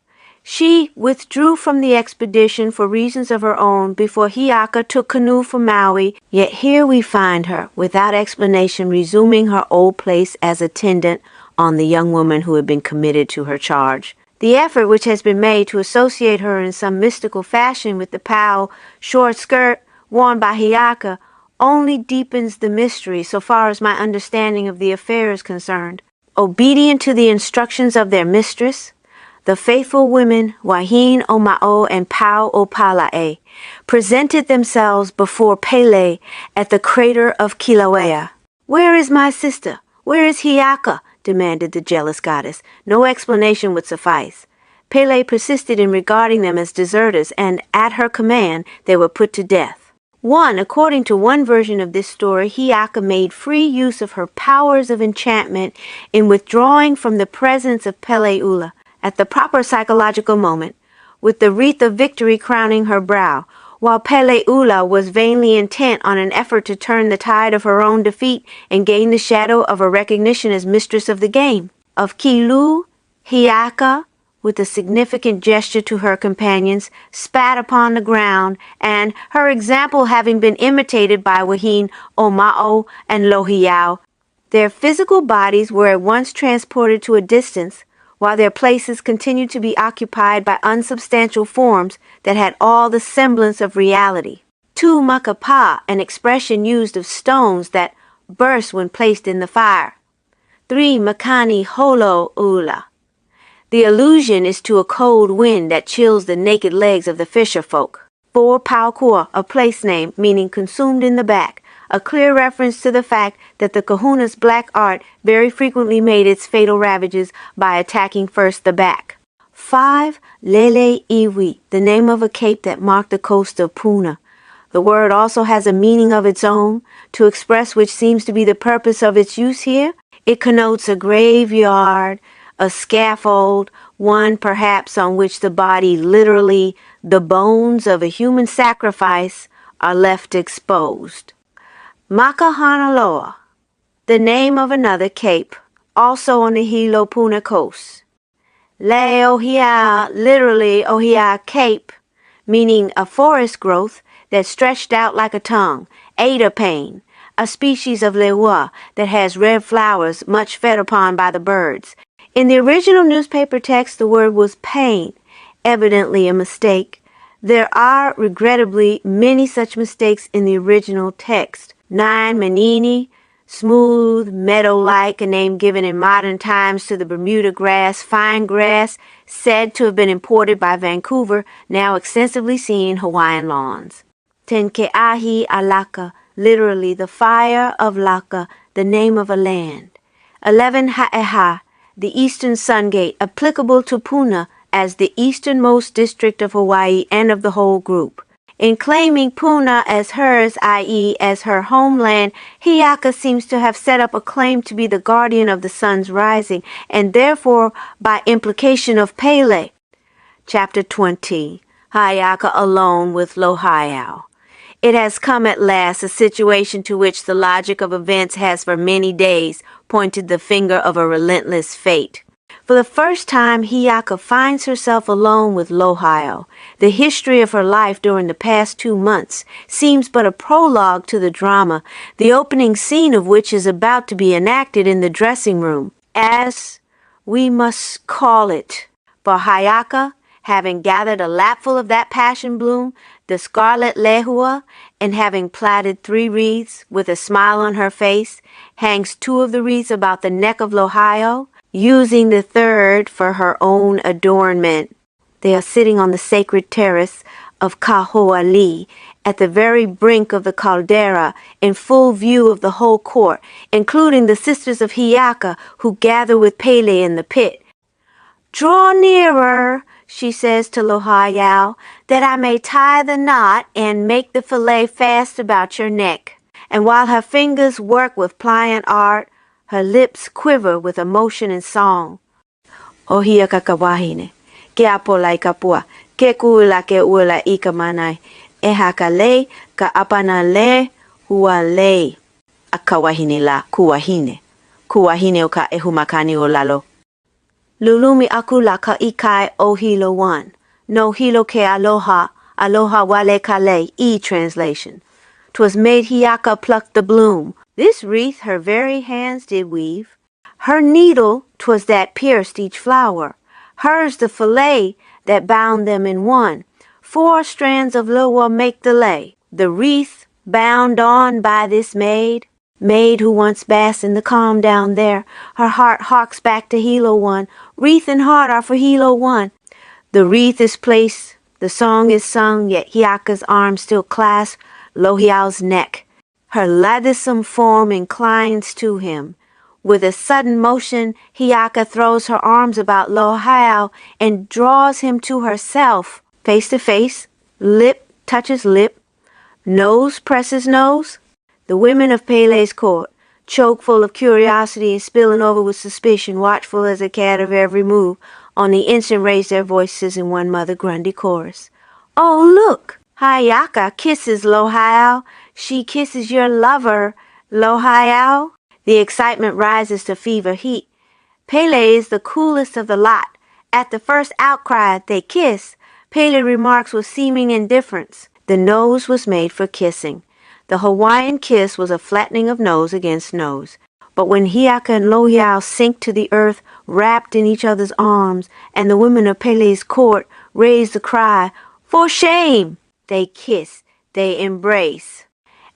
She withdrew from the expedition for reasons of her own before Hiiaka took canoe for Maui, yet here we find her, without explanation, resuming her old place as attendant on the young woman who had been committed to her charge. The effort which has been made to associate her in some mystical fashion with the pau short skirt worn by Hiiaka only deepens the mystery so far as my understanding of the affair is concerned. Obedient to the instructions of their mistress, the faithful women, Wahine Oma'o and Pau Opalae, presented themselves before Pele at the crater of Kilauea. Where is my sister? Where is Hiiaka? Demanded the jealous goddess. No explanation would suffice. Pele persisted in regarding them as deserters, and at her command they were put to death. According to one version of this story, Hiiaka made free use of her powers of enchantment in withdrawing from the presence of Peleula at the proper psychological moment, with the wreath of victory crowning her brow, while Peleula was vainly intent on an effort to turn the tide of her own defeat and gain the shadow of a recognition as mistress of the game. Of Kilu, Hiiaka, with a significant gesture to her companions, spat upon the ground, and, her example having been imitated by Wahine Oma'o and Lohiau, their physical bodies were at once transported to a distance, while their places continued to be occupied by unsubstantial forms that had all the semblance of reality. Tu makapa, an expression used of stones that burst when placed in the fire. 3 makani holo ula. The allusion is to a cold wind that chills the naked legs of the fisher folk. 4 paukua, a place name meaning consumed in the back, a clear reference to the fact that the kahuna's black art very frequently made its fatal ravages by attacking first the back. 5 lele iwi, the name of a cape that marked the coast of Puna. The word also has a meaning of its own, to express which seems to be the purpose of its use here. It connotes a graveyard, a scaffold, one perhaps on which the body, literally the bones of a human sacrifice, are left exposed. Makahanaloa, the name of another cape, also on the Hilo Puna coast. Le Ohia, literally Ohia cape, meaning a forest growth that stretched out like a tongue. Ada pane, a species of lewa that has red flowers much fed upon by the birds. In the original newspaper text, the word was pain, evidently a mistake. There are, regrettably, many such mistakes in the original text. Nine Manini, smooth, meadow-like, a name given in modern times to the Bermuda grass, fine grass, said to have been imported by Vancouver, now extensively seen in Hawaiian lawns. Tenkeahi Alaka, literally the fire of Laka, the name of a land. 11 Ha'eha, the eastern sun gate, applicable to Puna as the easternmost district of Hawaii and of the whole group. In claiming Puna as hers, i.e. as her homeland, Hiiaka seems to have set up a claim to be the guardian of the sun's rising, and therefore, by implication, of Pele. Chapter 20. Hiiaka alone with Lohiau. It has come at last, a situation to which the logic of events has for many days pointed the finger of a relentless fate. For the first time, Hiiaka finds herself alone with Lohiau. The history of her life during the past 2 months seems but a prologue to the drama, the opening scene of which is about to be enacted in the dressing room, as we must call it. For Hiiaka, having gathered a lapful of that passion bloom, the scarlet lehua, and having plaited 3 wreaths with a smile on her face, hangs 2 of the wreaths about the neck of Lohiau, using the 3rd for her own adornment. They are sitting on the sacred terrace of Kahoali, at the very brink of the caldera, in full view of the whole court, including the sisters of Hiiaka, who gather with Pele in the pit. "Draw nearer," she says to Lohiau, "that I may tie the knot and make the fillet fast about your neck." And while her fingers work with pliant art, her lips quiver with emotion and song. O Hiiaka ka wahine, ke apo lai kapua, ke kuila ke uila I ka manai, e haka le ka apana le hua le. A ka wahine la kuwahine o ka ehumakani o lalo. Lulumi aku la ka ikai o hilo 1. No hilo ke aloha, aloha wale kale, translation. 'Twas made Hiiaka pluck the bloom. This wreath her very hands did weave. Her needle 'twas that pierced each flower. Hers the fillet that bound them in one. 4 strands of loa make the lay. The wreath bound on by this maid who once basked in the calm down there. Her heart harks back to Hilo 1. Wreath and heart are for Hilo 1. The wreath is placed, the song is sung, yet Hiiaka's arms still clasp Lohiau's neck. Her lathersome form inclines to him. With a sudden motion, Hiiaka throws her arms about Lohiau and draws him to herself. Face to face, lip touches lip, nose presses nose. The women of Pele's court, choke full of curiosity and spilling over with suspicion, watchful as a cat of every move, on the instant raise their voices in one Mother Grundy chorus. "Oh, look! Hiiaka kisses Lohiau. She kisses your lover, Lohiau." The excitement rises to fever heat. Pele is the coolest of the lot. At the first outcry, they kiss. Pele remarks with seeming indifference. The nose was made for kissing. The Hawaiian kiss was a flattening of nose against nose. But when Hiiaka and Lohiau sink to the earth, wrapped in each other's arms, and the women of Pele's court raise the cry, "For shame!" They kiss, they embrace.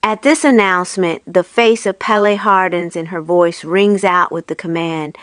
At this announcement, the face of Pele hardens and her voice rings out with the command,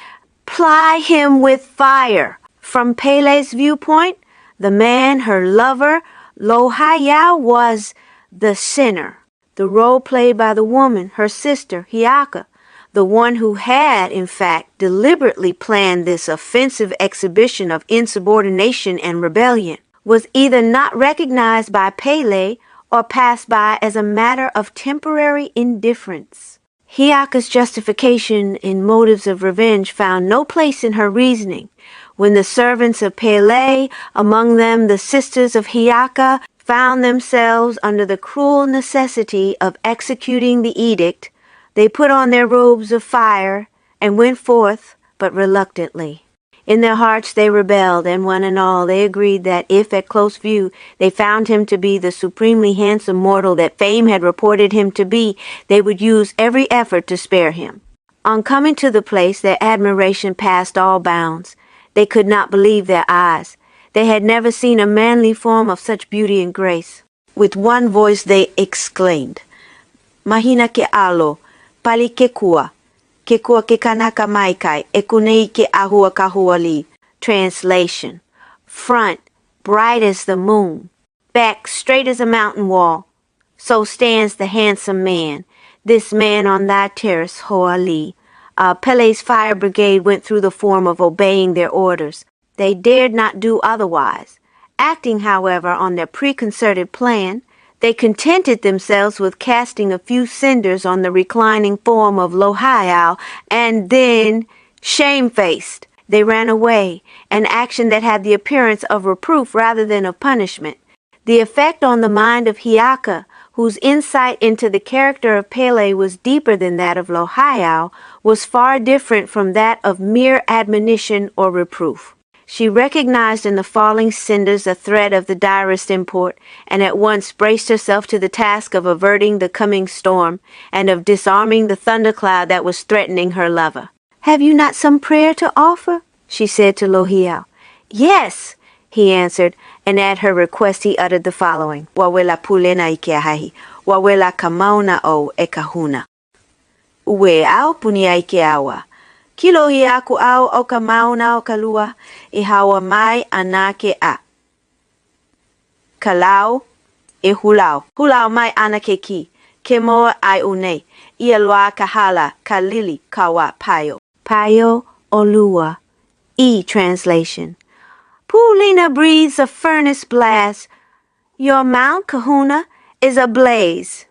"Ply him with fire." From Pele's viewpoint, the man, her lover, Lohiau, was the sinner. The role played by the woman, her sister, Hiiaka, the one who had, in fact, deliberately planned this offensive exhibition of insubordination and rebellion, was either not recognized by Pele or passed by as a matter of temporary indifference. Hiiaka's justification in motives of revenge found no place in her reasoning. When the servants of Pele, among them the sisters of Hiiaka, found themselves under the cruel necessity of executing the edict, they put on their robes of fire and went forth, but reluctantly. In their hearts they rebelled, and one and all they agreed that if at close view they found him to be the supremely handsome mortal that fame had reported him to be, they would use every effort to spare him. On coming to the place, their admiration passed all bounds. They could not believe their eyes. They had never seen a manly form of such beauty and grace. With one voice they exclaimed, Mahina ke alo, pali ke kua ke kanaka maikai, e kunei ke ahua kahuali. Translation: front, bright as the moon, back, straight as a mountain wall. So stands the handsome man, this man on thy terrace, Hoali. Pele's fire brigade went through the form of obeying their orders. They dared not do otherwise. Acting, however, on their preconcerted plan, they contented themselves with casting a few cinders on the reclining form of Lohiau, and then, shamefaced, they ran away, an action that had the appearance of reproof rather than of punishment. The effect on the mind of Hiiaka, whose insight into the character of Pele was deeper than that of Lohiau, was far different from that of mere admonition or reproof. She recognized in the falling cinders a threat of the direst import, and at once braced herself to the task of averting the coming storm, and of disarming the thundercloud that was threatening her lover. "Have you not some prayer to offer?" she said to Lohiau. "Yes," he answered, and at her request he uttered the following: Wawela pulena ikeahahi, wawela kamauna o e kahuna. Ue au punia ikeawa. Kilo hiaku au o ka mauna o ka lua I hawa mai ana ke a. Kalau e hulau. Hulau mai ana ke ki. Ke moa ai unei. Ia loa ka hala ka lili kawa payo. Payo o lua. Translation. Pulina breathes a furnace blast. Your mount, Kahuna, is ablaze.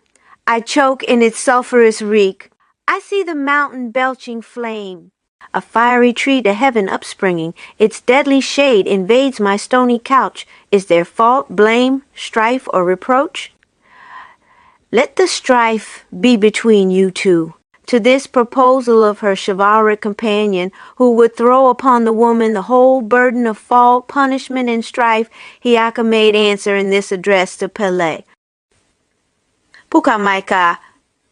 I choke in its sulphurous reek. I see the mountain belching flame. A fiery tree to heaven upspringing, its deadly shade invades my stony couch. Is there fault, blame, strife, or reproach? Let the strife be between you two. To this proposal of her chivalric companion, who would throw upon the woman the whole burden of fault, punishment, and strife, Hiiaka made answer in this address to Pele. Puka mai ka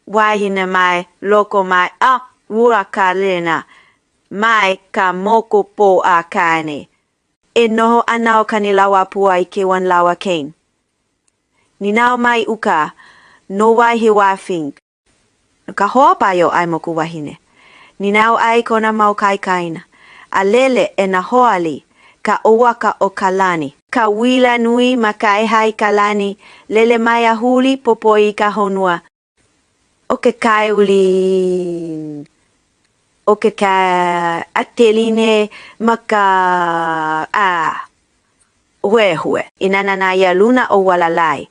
wahine mai loko mai wura ka lena. Mai ka moko po a kaine. E noho anao kanilawa pua I ke wan lawa kain. Ninao mai uka, no wai he wafing. Ka hoa payo ai moku wahine. Ninao ai kona mau kai kaina. A lele e na hoali, ka owaka o kalani. Ka wila nui makai hai kalani, lele mai a huli popoi ka honua. O ke kai uli... O ke ka ateline maka hue inananaya luna o walalai.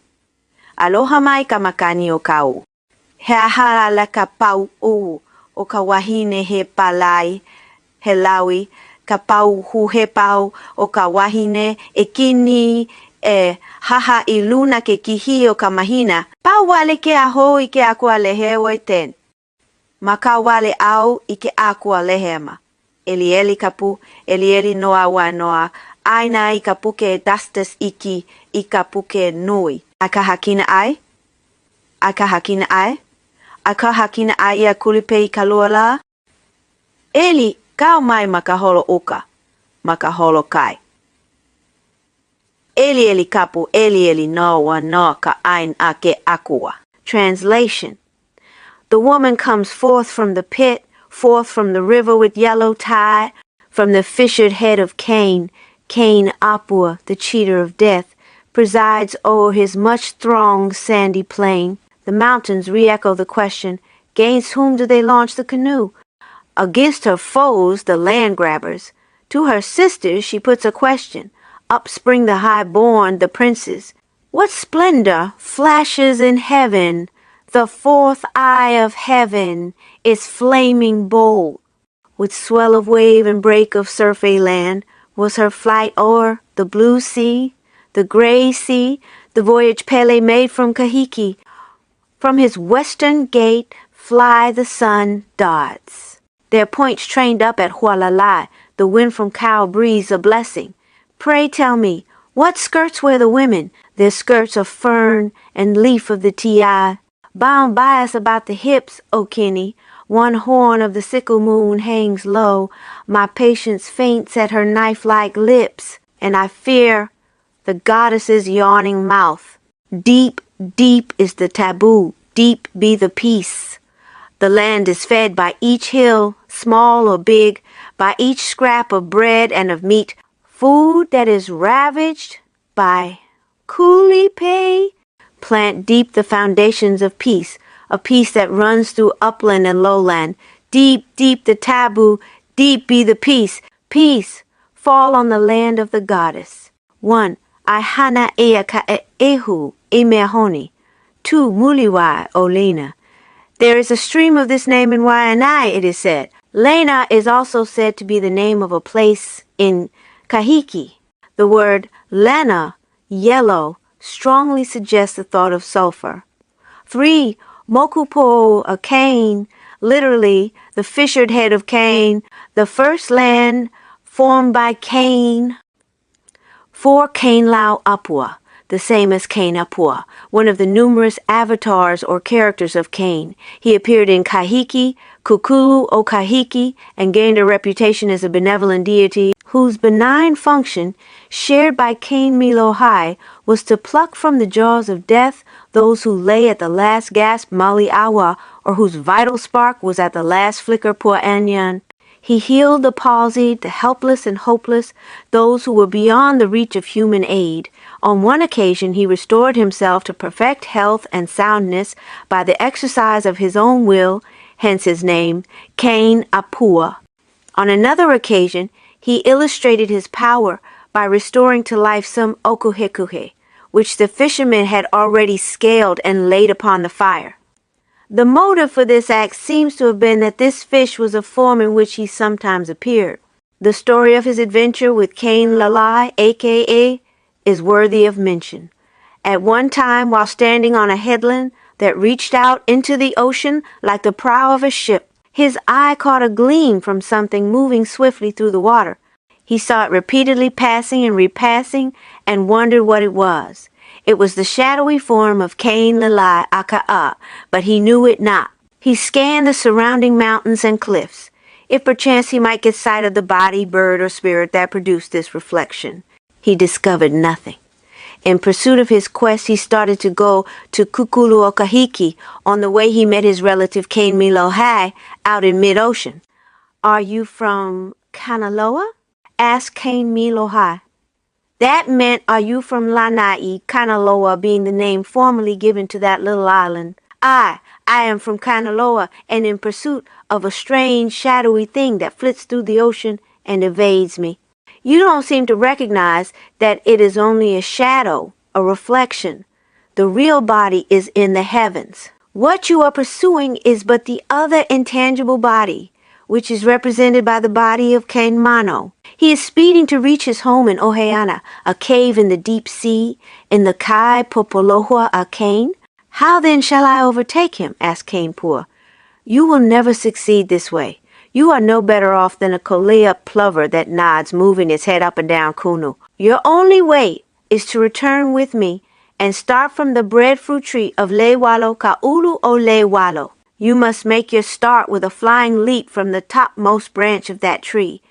Aloha mai ka makani o kau. He ahala ka pau o ka wahine he palai, he lawi, ka pau hu he pau o ka wahine e kini e haha I luna ke kihi o ka mahina. Pau wale ke aho I ke akua lehe o ten. Maka wale au I ke akua lehema. Eli kapu, eli noa wa noa, aina I kapuke dastas iki I kapuke nui. Aka hakina ai? Aka hakina ai? Aka hakina ai ia kulipe I kalua la? Eli, kau mai makaholo uka, makaholo kai. Eli kapu, eli noa noa ka ain ake akua. Translation. The woman comes forth from the pit, forth from the river with yellow tide, from the fissured head of Cain. Cain Apua, the cheater of death, presides o'er his much-thronged sandy plain. The mountains re-echo the question, against whom do they launch the canoe? Against her foes, the land-grabbers. To her sisters she puts a question. Up spring the high-born, the princes. What splendor flashes in heaven? The fourth eye of heaven is flaming bold. With swell of wave and break of surf a land, was her flight o'er the blue sea, the gray sea, the voyage Pele made from Kahiki. From his western gate fly the sun darts. Their points trained up at Hualalai, The wind from Kau breathes a blessing. Pray tell me, what skirts wear the women? Their skirts of fern and leaf of the ti. Bound bias about the hips, O Kenny. One horn of the sickle moon hangs low. My patience faints at her knife-like lips, and I fear the goddess's yawning mouth. Deep, deep is the taboo, deep be the peace. The land is fed by each hill, small or big, by each scrap of bread and of meat, food that is ravaged by coolie pay. Plant deep the foundations of peace, a peace that runs through upland and lowland. Deep, deep the taboo, deep be the peace. Peace, fall on the land of the goddess. 1. Ihana Hiiaka ehu imehoni. 2. Muliwai o Lena. There is a stream of this name in Waianae, it is said. Lena is also said to be the name of a place in Kahiki. The word Lena, yellow, strongly suggests the thought of sulfur. 3. Mokupo a Cain, literally the fissured head of Cain, the first land formed by Cain. 4. Cainlau Apua, the same as Cain Apua, one of the numerous avatars or characters of Cain. He appeared in Kahiki, Kukulu o Kahiki, and gained a reputation as a benevolent deity whose benign function, shared by Cain Milohai, was to pluck from the jaws of death those who lay at the last gasp Mali Awa, or whose vital spark was at the last flicker Pu'anyan. He healed the palsied, the helpless and hopeless, those who were beyond the reach of human aid. On one occasion he restored himself to perfect health and soundness by the exercise of his own will, hence his name, Cain Apua. On another occasion he illustrated his power by restoring to life some okuhekuhe, which the fishermen had already scaled and laid upon the fire. The motive for this act seems to have been that this fish was a form in which he sometimes appeared. The story of his adventure with Cain Lalai, a.k.a., is worthy of mention. At one time, while standing on a headland that reached out into the ocean like the prow of a ship, his eye caught a gleam from something moving swiftly through the water. He saw it repeatedly passing and repassing and wondered what it was. It was the shadowy form of Cain Lalai Aka'a, but he knew it not. He scanned the surrounding mountains and cliffs, if perchance he might get sight of the body, bird, or spirit that produced this reflection. He discovered nothing. In pursuit of his quest, he started to go to Kukulu Okahiki. On the way, he met his relative Cain Milohai out in mid-ocean. "Are you from Kanaloa?" asked Cain Milohai. That meant, "Are you from Lanai, Kanaloa being the name formerly given to that little island? I am from Kanaloa and in pursuit of a strange, shadowy thing that flits through the ocean and evades me." You don't seem to recognize that it is only a shadow, a reflection. The real body is in the heavens. What you are pursuing is but the other intangible body, which is represented by the body of Cain Mano. He is speeding to reach his home in Oheana, a cave in the deep sea, in the Kai Popolohua a Cain. "How then shall I overtake him?" asked Cain Pua. "You will never succeed this way. You are no better off than a kolea plover that nods, moving its head up and down Kunu. Your only way is to return with me and start from the breadfruit tree of Lewalo Kaulu o Lewalo. You must make your start with a flying leap from the topmost branch of that tree.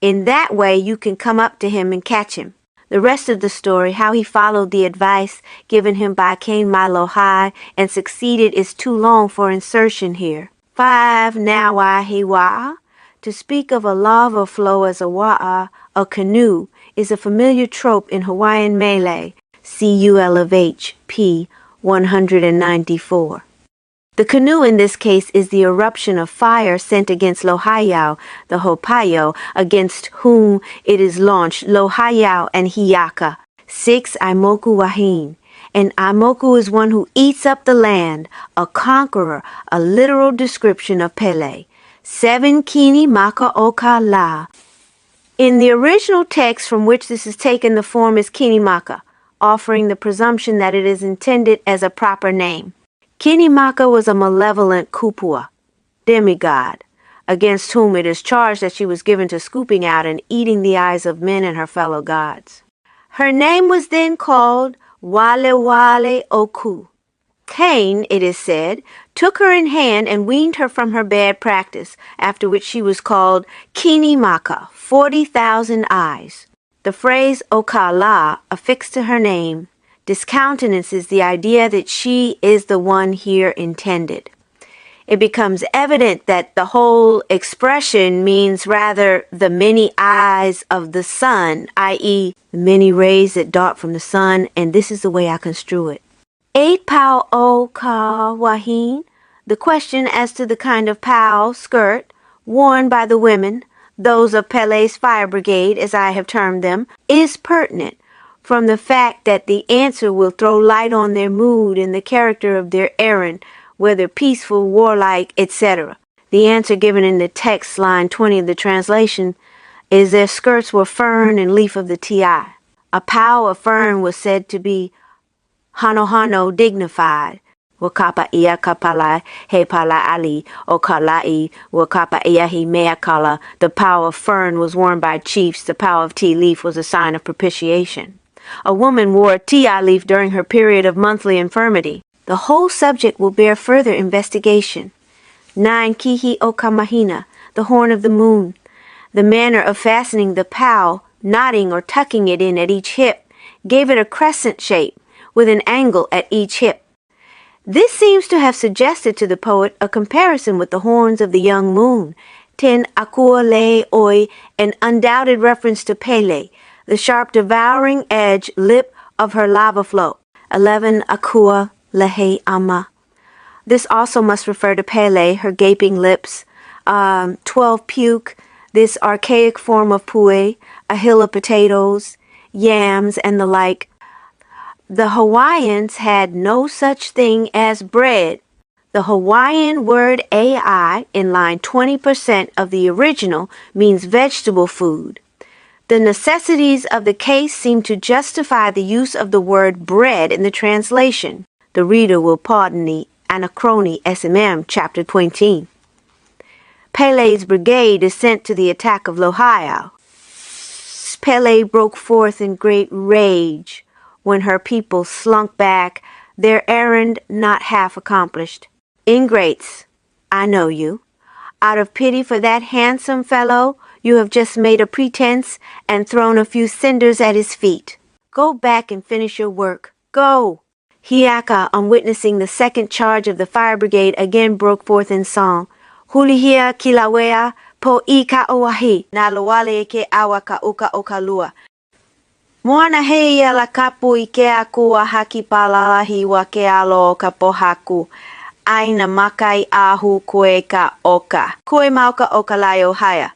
In that way you can come up to him and catch him." The rest of the story, how he followed the advice given him by Cain Milohai and succeeded, is too long for insertion here. 5. Nawa Hiwa. To speak of a lava flow as a wa'a, a canoe, is a familiar trope in Hawaiian Malay. CULH, p. 194. The canoe in this case is the eruption of fire sent against Lohayao, the Hopayo, against whom it is launched, Lohayao and Hiiaka. 6. Aimoku Wahin. And Aimoku is one who eats up the land, a conqueror, a literal description of Pele. 7. Kini Maka Oka La. In the original text from which this is taken, the form is Kinimaka, offering the presumption that it is intended as a proper name. Kinimaka was a malevolent kupua, demigod, against whom it is charged that she was given to scooping out and eating the eyes of men and her fellow gods. Her name was then called Wale Wale Oku. Cain, it is said, took her in hand and weaned her from her bad practice, after which she was called Kini Maka, 40,000 eyes. The phrase Okala, affixed to her name, discountenances the idea that she is the one here intended. It becomes evident that the whole expression means rather the many eyes of the sun, i.e., the many rays that dart from the sun, and this is the way I construe it. 8 pau o ka wahin, the question as to the kind of pau skirt worn by the women, those of Pele's fire brigade, as I have termed them, is pertinent from the fact that the answer will throw light on their mood and the character of their errand, whether peaceful, warlike, etc. The answer given in the text, line 20 of the translation, is their skirts were fern and leaf of the ti. A pau of fern was said to be hano dignified. Wakapa ia kapala he pala ali o kalai wakapa ia he mea kala. The pau of fern was worn by chiefs. The pau of tea leaf was a sign of propitiation. A woman wore a ti leaf during her period of monthly infirmity. The whole subject will bear further investigation. 9 kihi o kamahina, the horn of the moon. The manner of fastening the pau, knotting or tucking it in at each hip, gave it a crescent shape with an angle at each hip. This seems to have suggested to the poet a comparison with the horns of the young moon, ten akua le oi, an undoubted reference to Pele, the sharp devouring edge lip of her lava flow. 11 akua lehe ama. This also must refer to Pele, her gaping lips. 12 puke, this archaic form of pue, a hill of potatoes, yams, and the like. The Hawaiians had no such thing as bread. The Hawaiian word ai in line 20% of the original means vegetable food. The necessities of the case seem to justify the use of the word bread in the translation. The reader will pardon the Anachrony SMM, chapter 20. Pele's brigade is sent to the attack of Lohiau. Pele broke forth in great rage when her people slunk back, their errand not half accomplished. Ingrates, I know you. Out of pity for that handsome fellow, you have just made a pretense and thrown a few cinders at his feet. Go back and finish your work. Go! Hiiaka, on witnessing the second charge of the fire brigade, again broke forth in song. Hulihia kilawea po ika oahi, na loale ke awa ka uka okalua. Moana heia la kapu I ke aku a haki palalahi wa ke alo o ka pohaku. Aina makai ahu koe ka oka. Koe mauka o ka lai ohaya.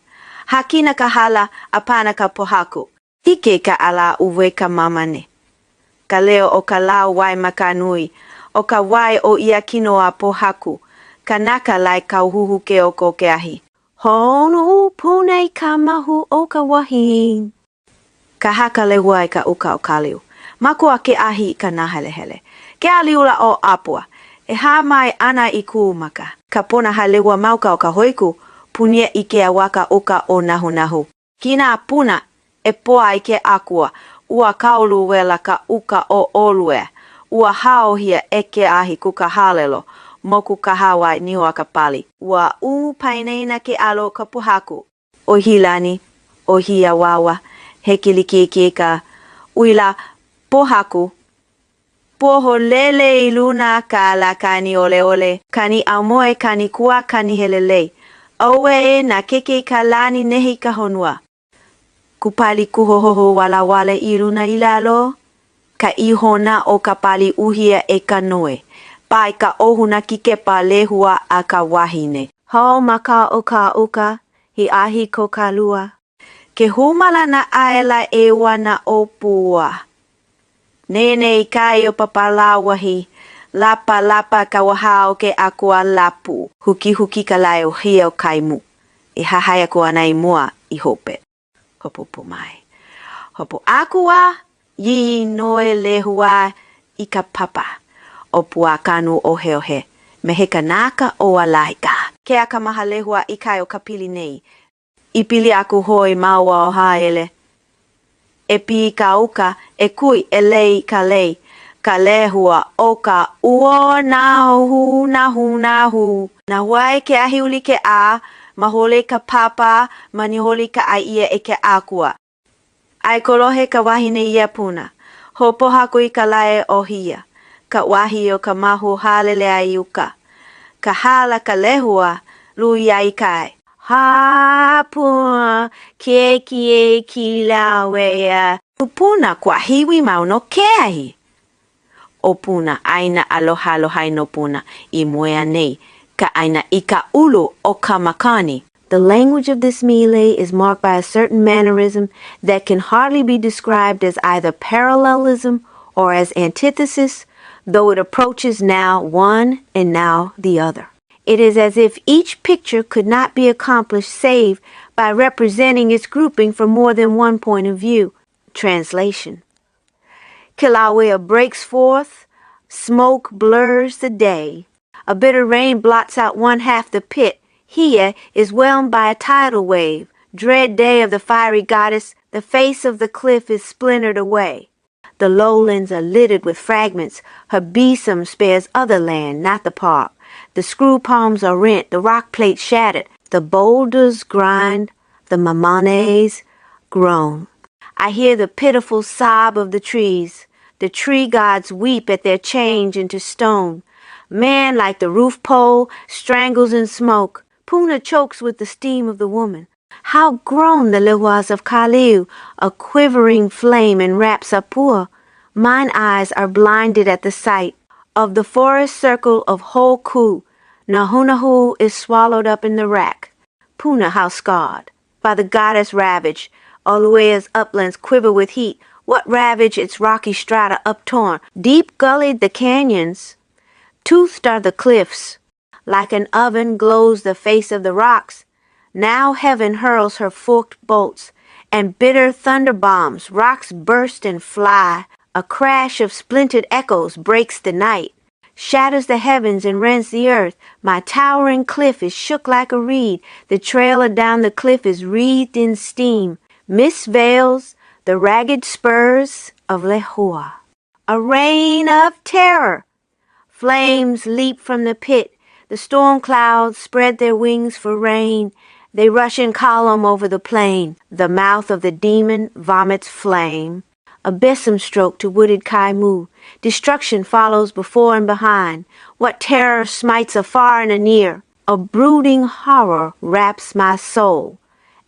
Hakina ka hala apana ka pohaku. Hike ka ala uwe ka mamane. Ka leo o ka lau wai makanui. O ka wai o ia kino a pohaku. Ka naka lai ka uhuhu ke o ko ke ahi. Honu pune ka mahu o ka wahin. Ka haka le huai ka uka o kaliu. Makua ke ahi ka nahelehele. Ke aliula o apua. E ha mai ana I kuumaka. Ka pona halehua mauka o ka hoiku. Punia I ke awaka uka o nahu nahu. Kina puna e poa I ke akua. Ua kaulu wela ka uka o olue. Ua hao hia e ke ahi kuka halelo. Moku ka hawai niwa ka pali. Ua paineina ke alo ka puhaku. O hilani. O hia wawa. Hekiliki ka uila pohaku. Poho lele I luna ka la kani ole ole. Kani aumoe kani kua kani helele. Owe na keke ka lani nehi ka honua. Kupali kuhohoho wala wale I luna ilalo. Ka ihona o ka pali uhia e ka noe. Pai ka ohuna ki kepa lehua a ka wahine. Hau maka o ka uka. Hi ahi ko ka lua. Ke humala na aela e wana o pua. Nene I kai o papalawahi. Lapa lapa ka wahao ke akua lapu. Huki huki ka lai o hia o kaimu. I hahaya ko anai mua I hope. Hopo pumai. Hopo akua. Yi noe lehua I ka papa. O pua kanu o heohe. Me he kanaka o alaika. Keaka mahalehua ikayo kapili nei. Ipili aku hoi maua o haele. E pi ka uka e kui e lei ka lei. Ka lehua o ka ua nahu nahu nahu. Na wai ke ahiuli ke a, mahole ka papa, maniholi ka aia e ke akua. Ai kolohe ka wahine ia puna. Hopo haku i ka lae o hia. Ka wahi o ka mahu halele ai uka. Ka hala ka lehua, lui ai kai. Ha puna, kie ki lawea. Puna kwa hiwi mau no keahi. O puna aina aloha alohai no puna I moea nei. Ka aina I ka ulu o ka makani. The language of this mele is marked by a certain mannerism that can hardly be described as either parallelism or as antithesis, though it approaches now one and now the other. It is as if each picture could not be accomplished save by representing its grouping from more than one point of view. Translation. Kilauea breaks forth, smoke blurs the day. A bitter rain blots out one half the pit. Hia is whelmed by a tidal wave. Dread day of the fiery goddess, the face of the cliff is splintered away. The lowlands are littered with fragments. Her besom spares other land, not the park. The screw palms are rent, the rock plates shattered. The boulders grind, the mamanes groan. I hear the pitiful sob of the trees. The tree gods weep at their change into stone. Man, like the roof pole, strangles in smoke. Puna chokes with the steam of the woman. How groan the lewas of Kaliu, a quivering flame enwraps Apua. Mine eyes are blinded at the sight of the forest circle of Hoku. Nahunahu is swallowed up in the rack. Puna, how scarred, by the goddess ravaged. Oluea's uplands quiver with heat. What ravage its rocky strata uptorn? Deep gullied the canyons. Toothed are the cliffs. Like an oven glows the face of the rocks. Now heaven hurls her forked bolts, and bitter thunder bombs. Rocks burst and fly. A crash of splintered echoes breaks the night, shatters the heavens and rends the earth. My towering cliff is shook like a reed. The trail adown the cliff is wreathed in steam. Mist veils the ragged spurs of Lehua. A reign of terror. Flames leap from the pit. The storm clouds spread their wings for rain. They rush in column over the plain. The mouth of the demon vomits flame. A besom stroke to wooded Kaimu. Destruction follows before and behind. What terror smites afar and anear. A brooding horror wraps my soul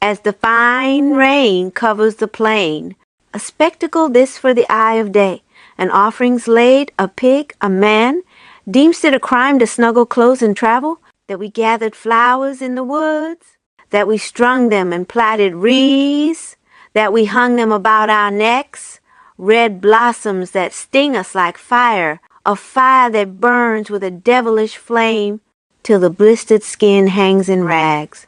as the fine rain covers the plain. A spectacle this for the eye of day. An offerings laid, a pig, a man. Deemst it a crime to snuggle close and travel? That we gathered flowers in the woods? That we strung them and plaited wreaths? That we hung them about our necks? Red blossoms that sting us like fire, a fire that burns with a devilish flame till the blistered skin hangs in rags.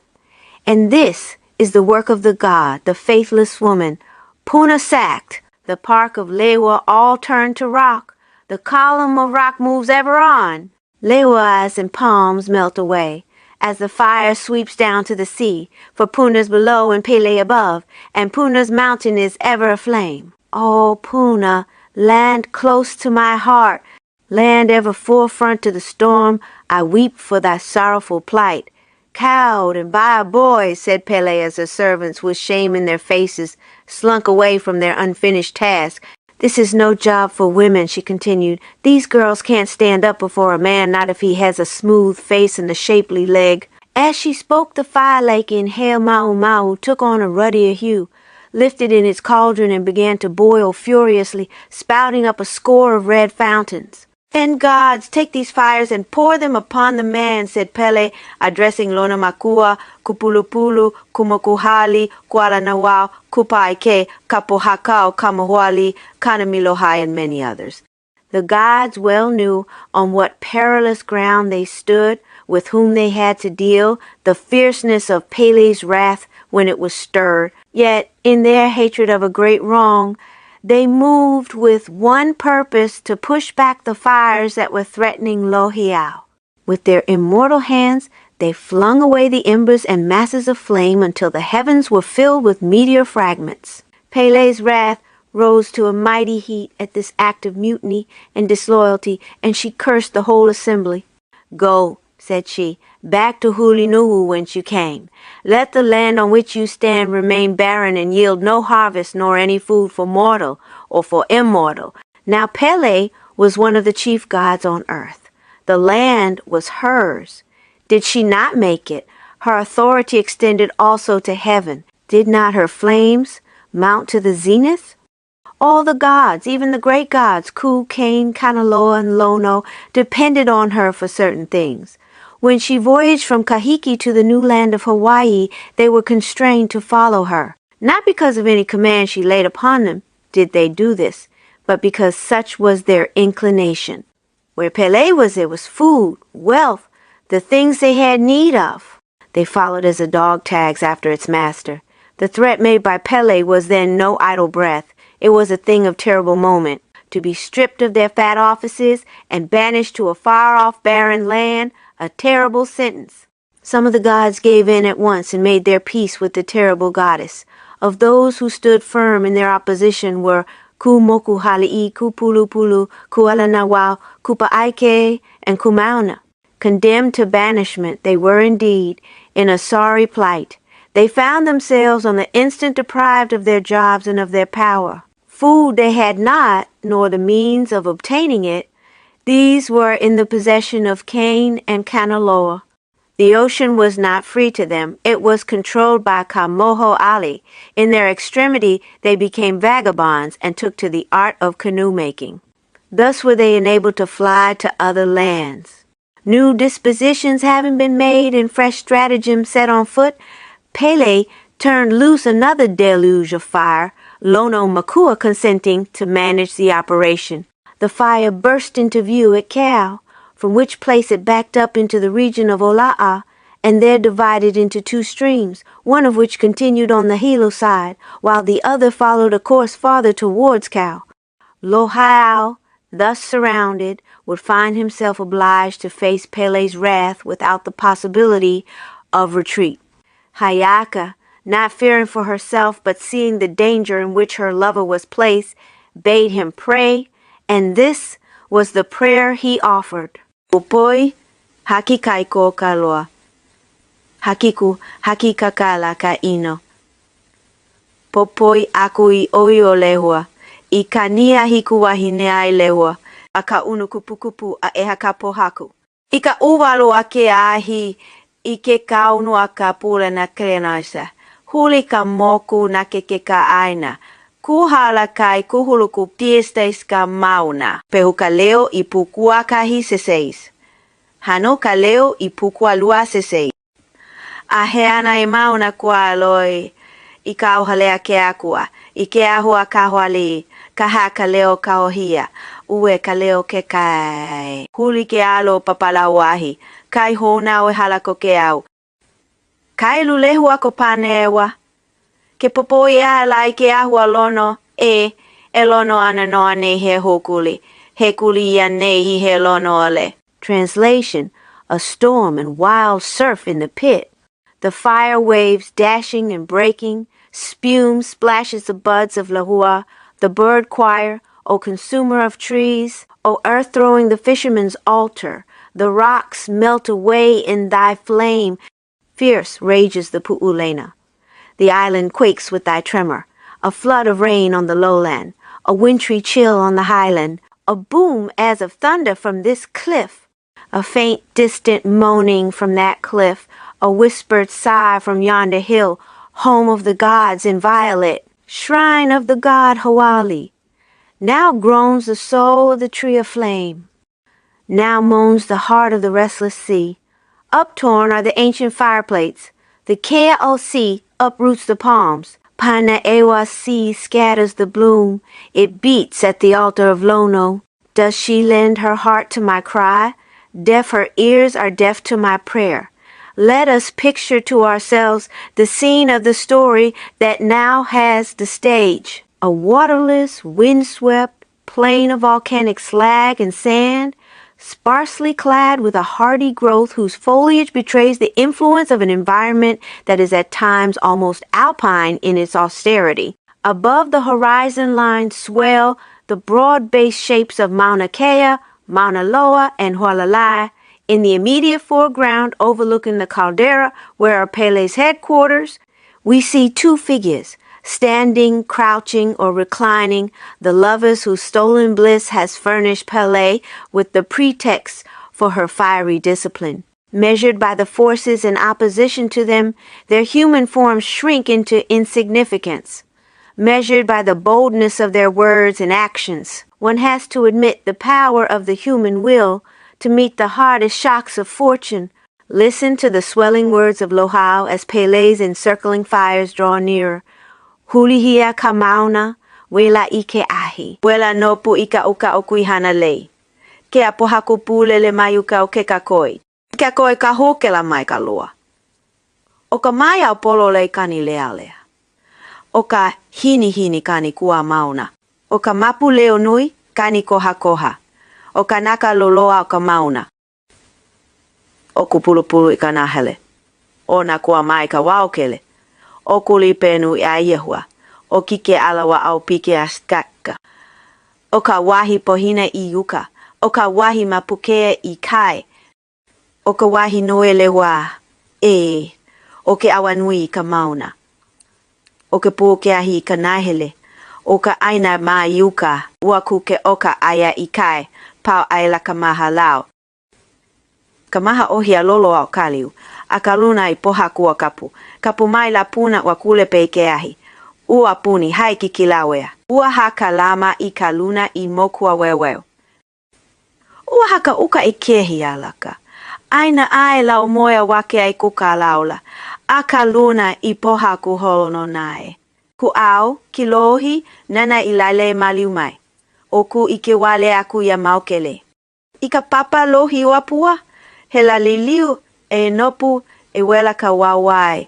And this is the work of the god, the faithless woman. Puna sacked, the park of Lewa all turned to rock. The column of rock moves ever on. Lewas and palms melt away as the fire sweeps down to the sea. For Puna's below and Pele above, and Puna's mountain is ever aflame. Oh, Puna, land close to my heart, land ever forefront to the storm, I weep for thy sorrowful plight. Cowed and by a boy, said Pele as the servants, with shame in their faces, slunk away from their unfinished task. This is no job for women, she continued. These girls can't stand up before a man, not if he has a smooth face and a shapely leg. As she spoke, the fire lake in Hail Mau Mau took on a ruddier hue, lifted in its cauldron and began to boil furiously, spouting up a score of red fountains. And gods, take these fires and pour them upon the man, said Pele, addressing Lona Makua, Kupulupulu, Kumokuhali, Kualanawao, Kupaike, Kapohakao, Kamahuali, Kanamilohai, and many others. The gods well knew on what perilous ground they stood, with whom they had to deal, the fierceness of Pele's wrath when it was stirred. Yet, in their hatred of a great wrong, they moved with one purpose to push back the fires that were threatening Lohiau. With their immortal hands, They flung away the embers and masses of flame until the heavens were filled with meteor fragments. Pele's wrath rose to a mighty heat at this act of mutiny and disloyalty, and she cursed the whole assembly. "Go," said she, "back to Hulinuhu whence you came. Let the land on which you stand remain barren and yield no harvest nor any food for mortal or for immortal." Now Pele was one of the chief gods on earth. The land was hers. Did she not make it? Her authority extended also to heaven. Did not her flames mount to the zenith? All the gods, even the great gods, Ku, Kane, Kanaloa, and Lono, depended on her for certain things. When she voyaged from Kahiki to the new land of Hawaii, they were constrained to follow her. Not because of any command she laid upon them did they do this, but because such was their inclination. Where Pele was, there was food, wealth, the things they had need of. They followed as a dog tags after its master. The threat made by Pele was then no idle breath. It was a thing of terrible moment. To be stripped of their fat offices and banished to a far-off barren land, a terrible sentence. Some of the gods gave in at once and made their peace with the terrible goddess. Of those who stood firm in their opposition were Kumoku Hali'i, Kupulupulu, Kualanawau, Kupa'aike, and Kumauna. Condemned to banishment, they were indeed in a sorry plight. They found themselves on the instant deprived of their jobs and of their power. Food they had not, nor the means of obtaining it. These were in the possession of Kane and Kanaloa. The ocean was not free to them. It was controlled by Kamoho Ali. In their extremity, they became vagabonds and took to the art of canoe-making. Thus were they enabled to fly to other lands. New dispositions having been made and fresh stratagems set on foot, Pele turned loose another deluge of fire, Lono Makua consenting to manage the operation. The fire burst into view at Kau, from which place it backed up into the region of Ola'a, and there divided into two streams, one of which continued on the Hilo side, while the other followed a course farther towards Kau. Lohau, thus surrounded, would find himself obliged to face Pele's wrath without the possibility of retreat. Hiiaka, not fearing for herself but seeing the danger in which her lover was placed, bade him pray, and this was the prayer he offered. Upoi hakikaiko kaloa. Hakiku hakikakala ka ino. Popoi aku I oio lehua. I kania hikuwahinea lehua. Aka unu kupukupu a ehaka pohaku. Ika uvalo ake ahi ike kaunu aka pula na krenasa. Huli ka moku na kekeka aina. Kuhala kai kuhuluku tiestes ka mauna. Pehu ka leo I pukua kahi seseis. Hano ka leo I pukua lua seseis. Aheana I mauna kwa aloi. I ka auhalea ke akua. I ke ahua ka hoali. Kaha ka leo ka ohia. Ue ka leo ke kai. Huli ke alo papalawahi. Kai hona o halako ke au. Kai lulehu ako panewa. Ke popo ia lai ke ahua lono e lono ana no ane he hokuli. He kuli ia nei he lono ale. Translation: a storm and wild surf in the pit. The fire waves dashing and breaking, spume splashes the buds of lahua, the bird choir, O consumer of trees, O earth throwing the fisherman's altar, the rocks melt away in thy flame. Fierce rages the Pu'ulena. The island quakes with thy tremor, a flood of rain on the lowland, a wintry chill on the highland, a boom as of thunder from this cliff, a faint distant moaning from that cliff, a whispered sigh from yonder hill, home of the gods inviolate, shrine of the god Hawali. Now groans the soul of the tree of flame. Now moans the heart of the restless sea. Uptorn are the ancient fireplates. The Kea'o sea uproots the palms. Panaewa sea scatters the bloom. It beats at the altar of Lono. Does she lend her heart to my cry? Deaf her ears are deaf to my prayer. Let us picture to ourselves the scene of the story that now has the stage. A waterless, windswept plain of volcanic slag and sand, sparsely clad with a hardy growth whose foliage betrays the influence of an environment that is at times almost alpine in its austerity. Above the horizon line swell the broad-based shapes of Mauna Kea, Mauna Loa, and Hualalai. In the immediate foreground, overlooking the caldera where are Pele's headquarters, we see two figures, standing, crouching, or reclining, the lovers whose stolen bliss has furnished Pele with the pretext for her fiery discipline. Measured by the forces in opposition to them, their human forms shrink into insignificance. Measured by the boldness of their words and actions, one has to admit the power of the human will to meet the hardest shocks of fortune. Listen to the swelling words of Lohau as Pele's encircling fires draw nearer. Hiiaka mauna, wela ike ahi. Wela nopu ika uka okuihana lei. Ke apohaku pulele mayuka o ke kakoi. Ke koe ka hokela mai ka loa. O ka mai au polo lei kani lea lea. O ka hini kani kua mauna. O ka mapu leo nui kani koha. O ka naka loloa o ka mauna. O kupulupulu i ka nahele. O na kua mai ka waokele. O kuli penu i aiehua. O kike alawa au pike askaka. O ka wahi pohina i yuka. O ka wahi mapukea i kai. O ka wahi noe lewa. O ke awanui ka mauna. O ke pukeahi ka nahele. O ka aina ma yuka. Uaku ke oka aya i kai. Pau aila ka maha lau. Ka maha ohia lolo au kaliu. A ka luna i pohaku o kapu. Kapu mai la puna wa kule peikeahi. Ua puni haiki kilawea. Ua haka lama i ka luna i mokua weweo. Ua haka uka i kehi alaka. Aina ai lau moia wake ai kuka laula. A ka luna i pohaku holono nae. Ku au, kilohi, nana i laile maliu mai. Oku i ke wale aku ia maukele. I ka papa lohi o apua. He la liliu e nopu e wela ka wawai.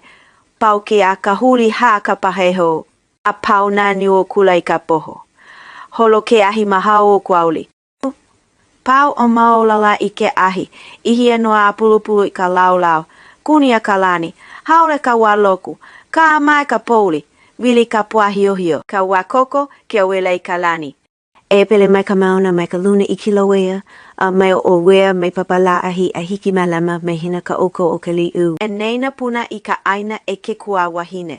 Pau ke a ka huli ha ka paheho. A pau nani o kula i ka poho. Holo ke ahi mahao o kwauli. Pau o maolala i ke ahi. Ihi noa a pulupulu i ka laulau. Kuni a kalani. Haole ka waloku. Ka mai ka poli. Wili ka puahiohio. Ka wakoko ke wela i kalani. E pele mai ka mauna mai ka luna i kilowea. Mai o wea mai papala ahi a hiki malama mai hina ka oko o ka liu. E neina puna i ka aina e ke kua wahine.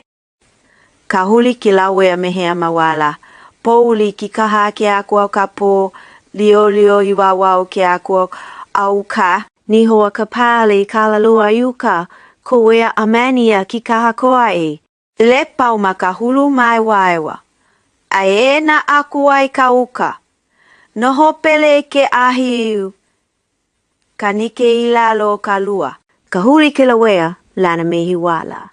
Ka huli ki la wea mehea mawala. Pouli ki kaha ke akua ka po. Lio i wawao ke akua au ka. Nihoa ka pali ka lalua yuka. Ko wea amania ki kaha koa e. Le pau ma ka hulu mai waiwa. A e na akua i ka uka. Noho pele ke ahiu. Ka nike i lalo ka lua. Ka huli ke la wea lana mehi wala.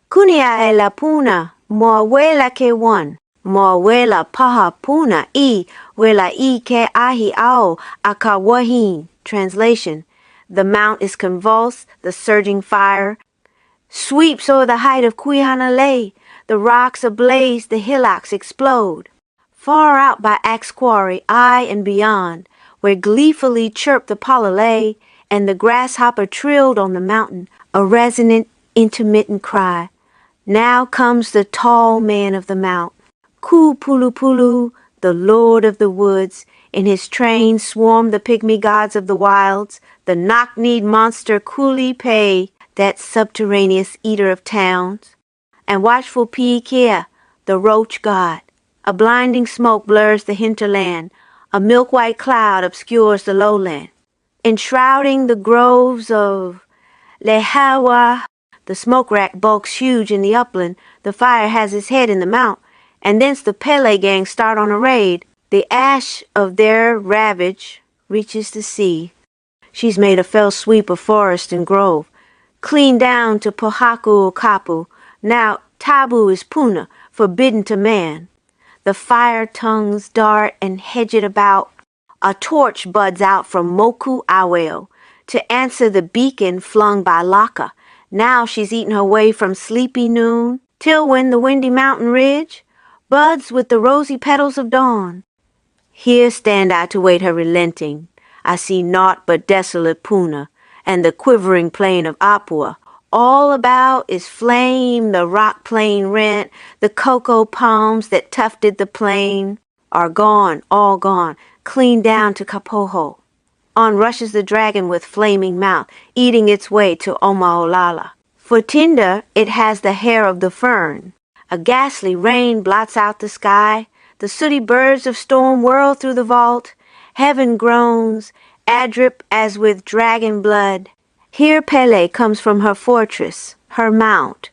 Kunia e la puna. Moa wela ke one. Moa wela paha puna I. Wela I ke ahi ao a ka wahin. Translation. The mount is convulsed. The surging fire sweeps over the height of Kuihanalei. The rocks ablaze. The hillocks explode. Far out by Axe Quarry, I and beyond, where gleefully chirped the palalay, and the grasshopper trilled on the mountain, a resonant, intermittent cry. Now comes the tall man of the mount, Ku Pulu Pulu, the lord of the woods. In his train swarm the pygmy gods of the wilds, the knock-kneed monster Kuli Pei, that subterraneous eater of towns, and watchful Piikea, the roach god. A blinding smoke blurs the hinterland. A milk-white cloud obscures the lowland. Enshrouding the groves of Lehawa, the smoke rack bulks huge in the upland. The fire has its head in the mount, and thence the Pele gang start on a raid. The ash of their ravage reaches the sea. She's made a fell sweep of forest and grove, clean down to Pohaku Kapu. Now taboo is Puna, forbidden to man. The fire tongues dart and hedge it about. A torch buds out from Moku Aweo to answer the beacon flung by Laka. Now she's eaten her way from sleepy noon till when the windy mountain ridge buds with the rosy petals of dawn. Here stand I to wait her relenting. I see naught but desolate Puna, and the quivering plain of Apua. All about is flame, the rock plain rent, the cocoa palms that tufted the plain are gone, all gone, clean down to Kapoho. On rushes the dragon with flaming mouth, eating its way to Omaolala. For tinder, it has the hair of the fern. A ghastly rain blots out the sky. The sooty birds of storm whirl through the vault. Heaven groans, adrip as with dragon blood. Here Pele comes from her fortress, her mount,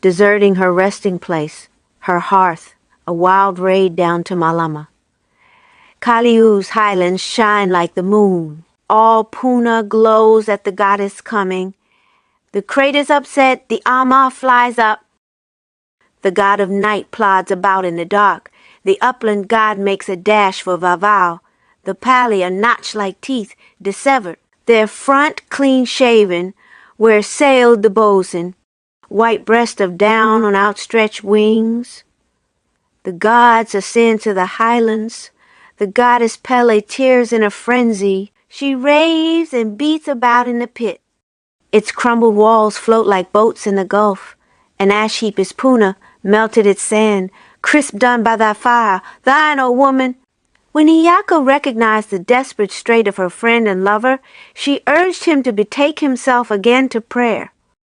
deserting her resting place, her hearth, a wild raid down to Malama. Kaliu's highlands shine like the moon. All Puna glows at the goddess coming. The crater's upset, the Ama flies up. The god of night plods about in the dark. The upland god makes a dash for Vavau. The pally, a notch like teeth, dissevered. Their front clean shaven, where sailed the boatswain. White breast of down on outstretched wings. The gods ascend to the highlands. The goddess Pele tears in a frenzy. She raves and beats about in the pit. Its crumbled walls float like boats in the gulf. An ash heap is Puna, melted its sand, crisp done by thy fire, thine, O woman. When Hiiaka recognized the desperate strait of her friend and lover, she urged him to betake himself again to prayer.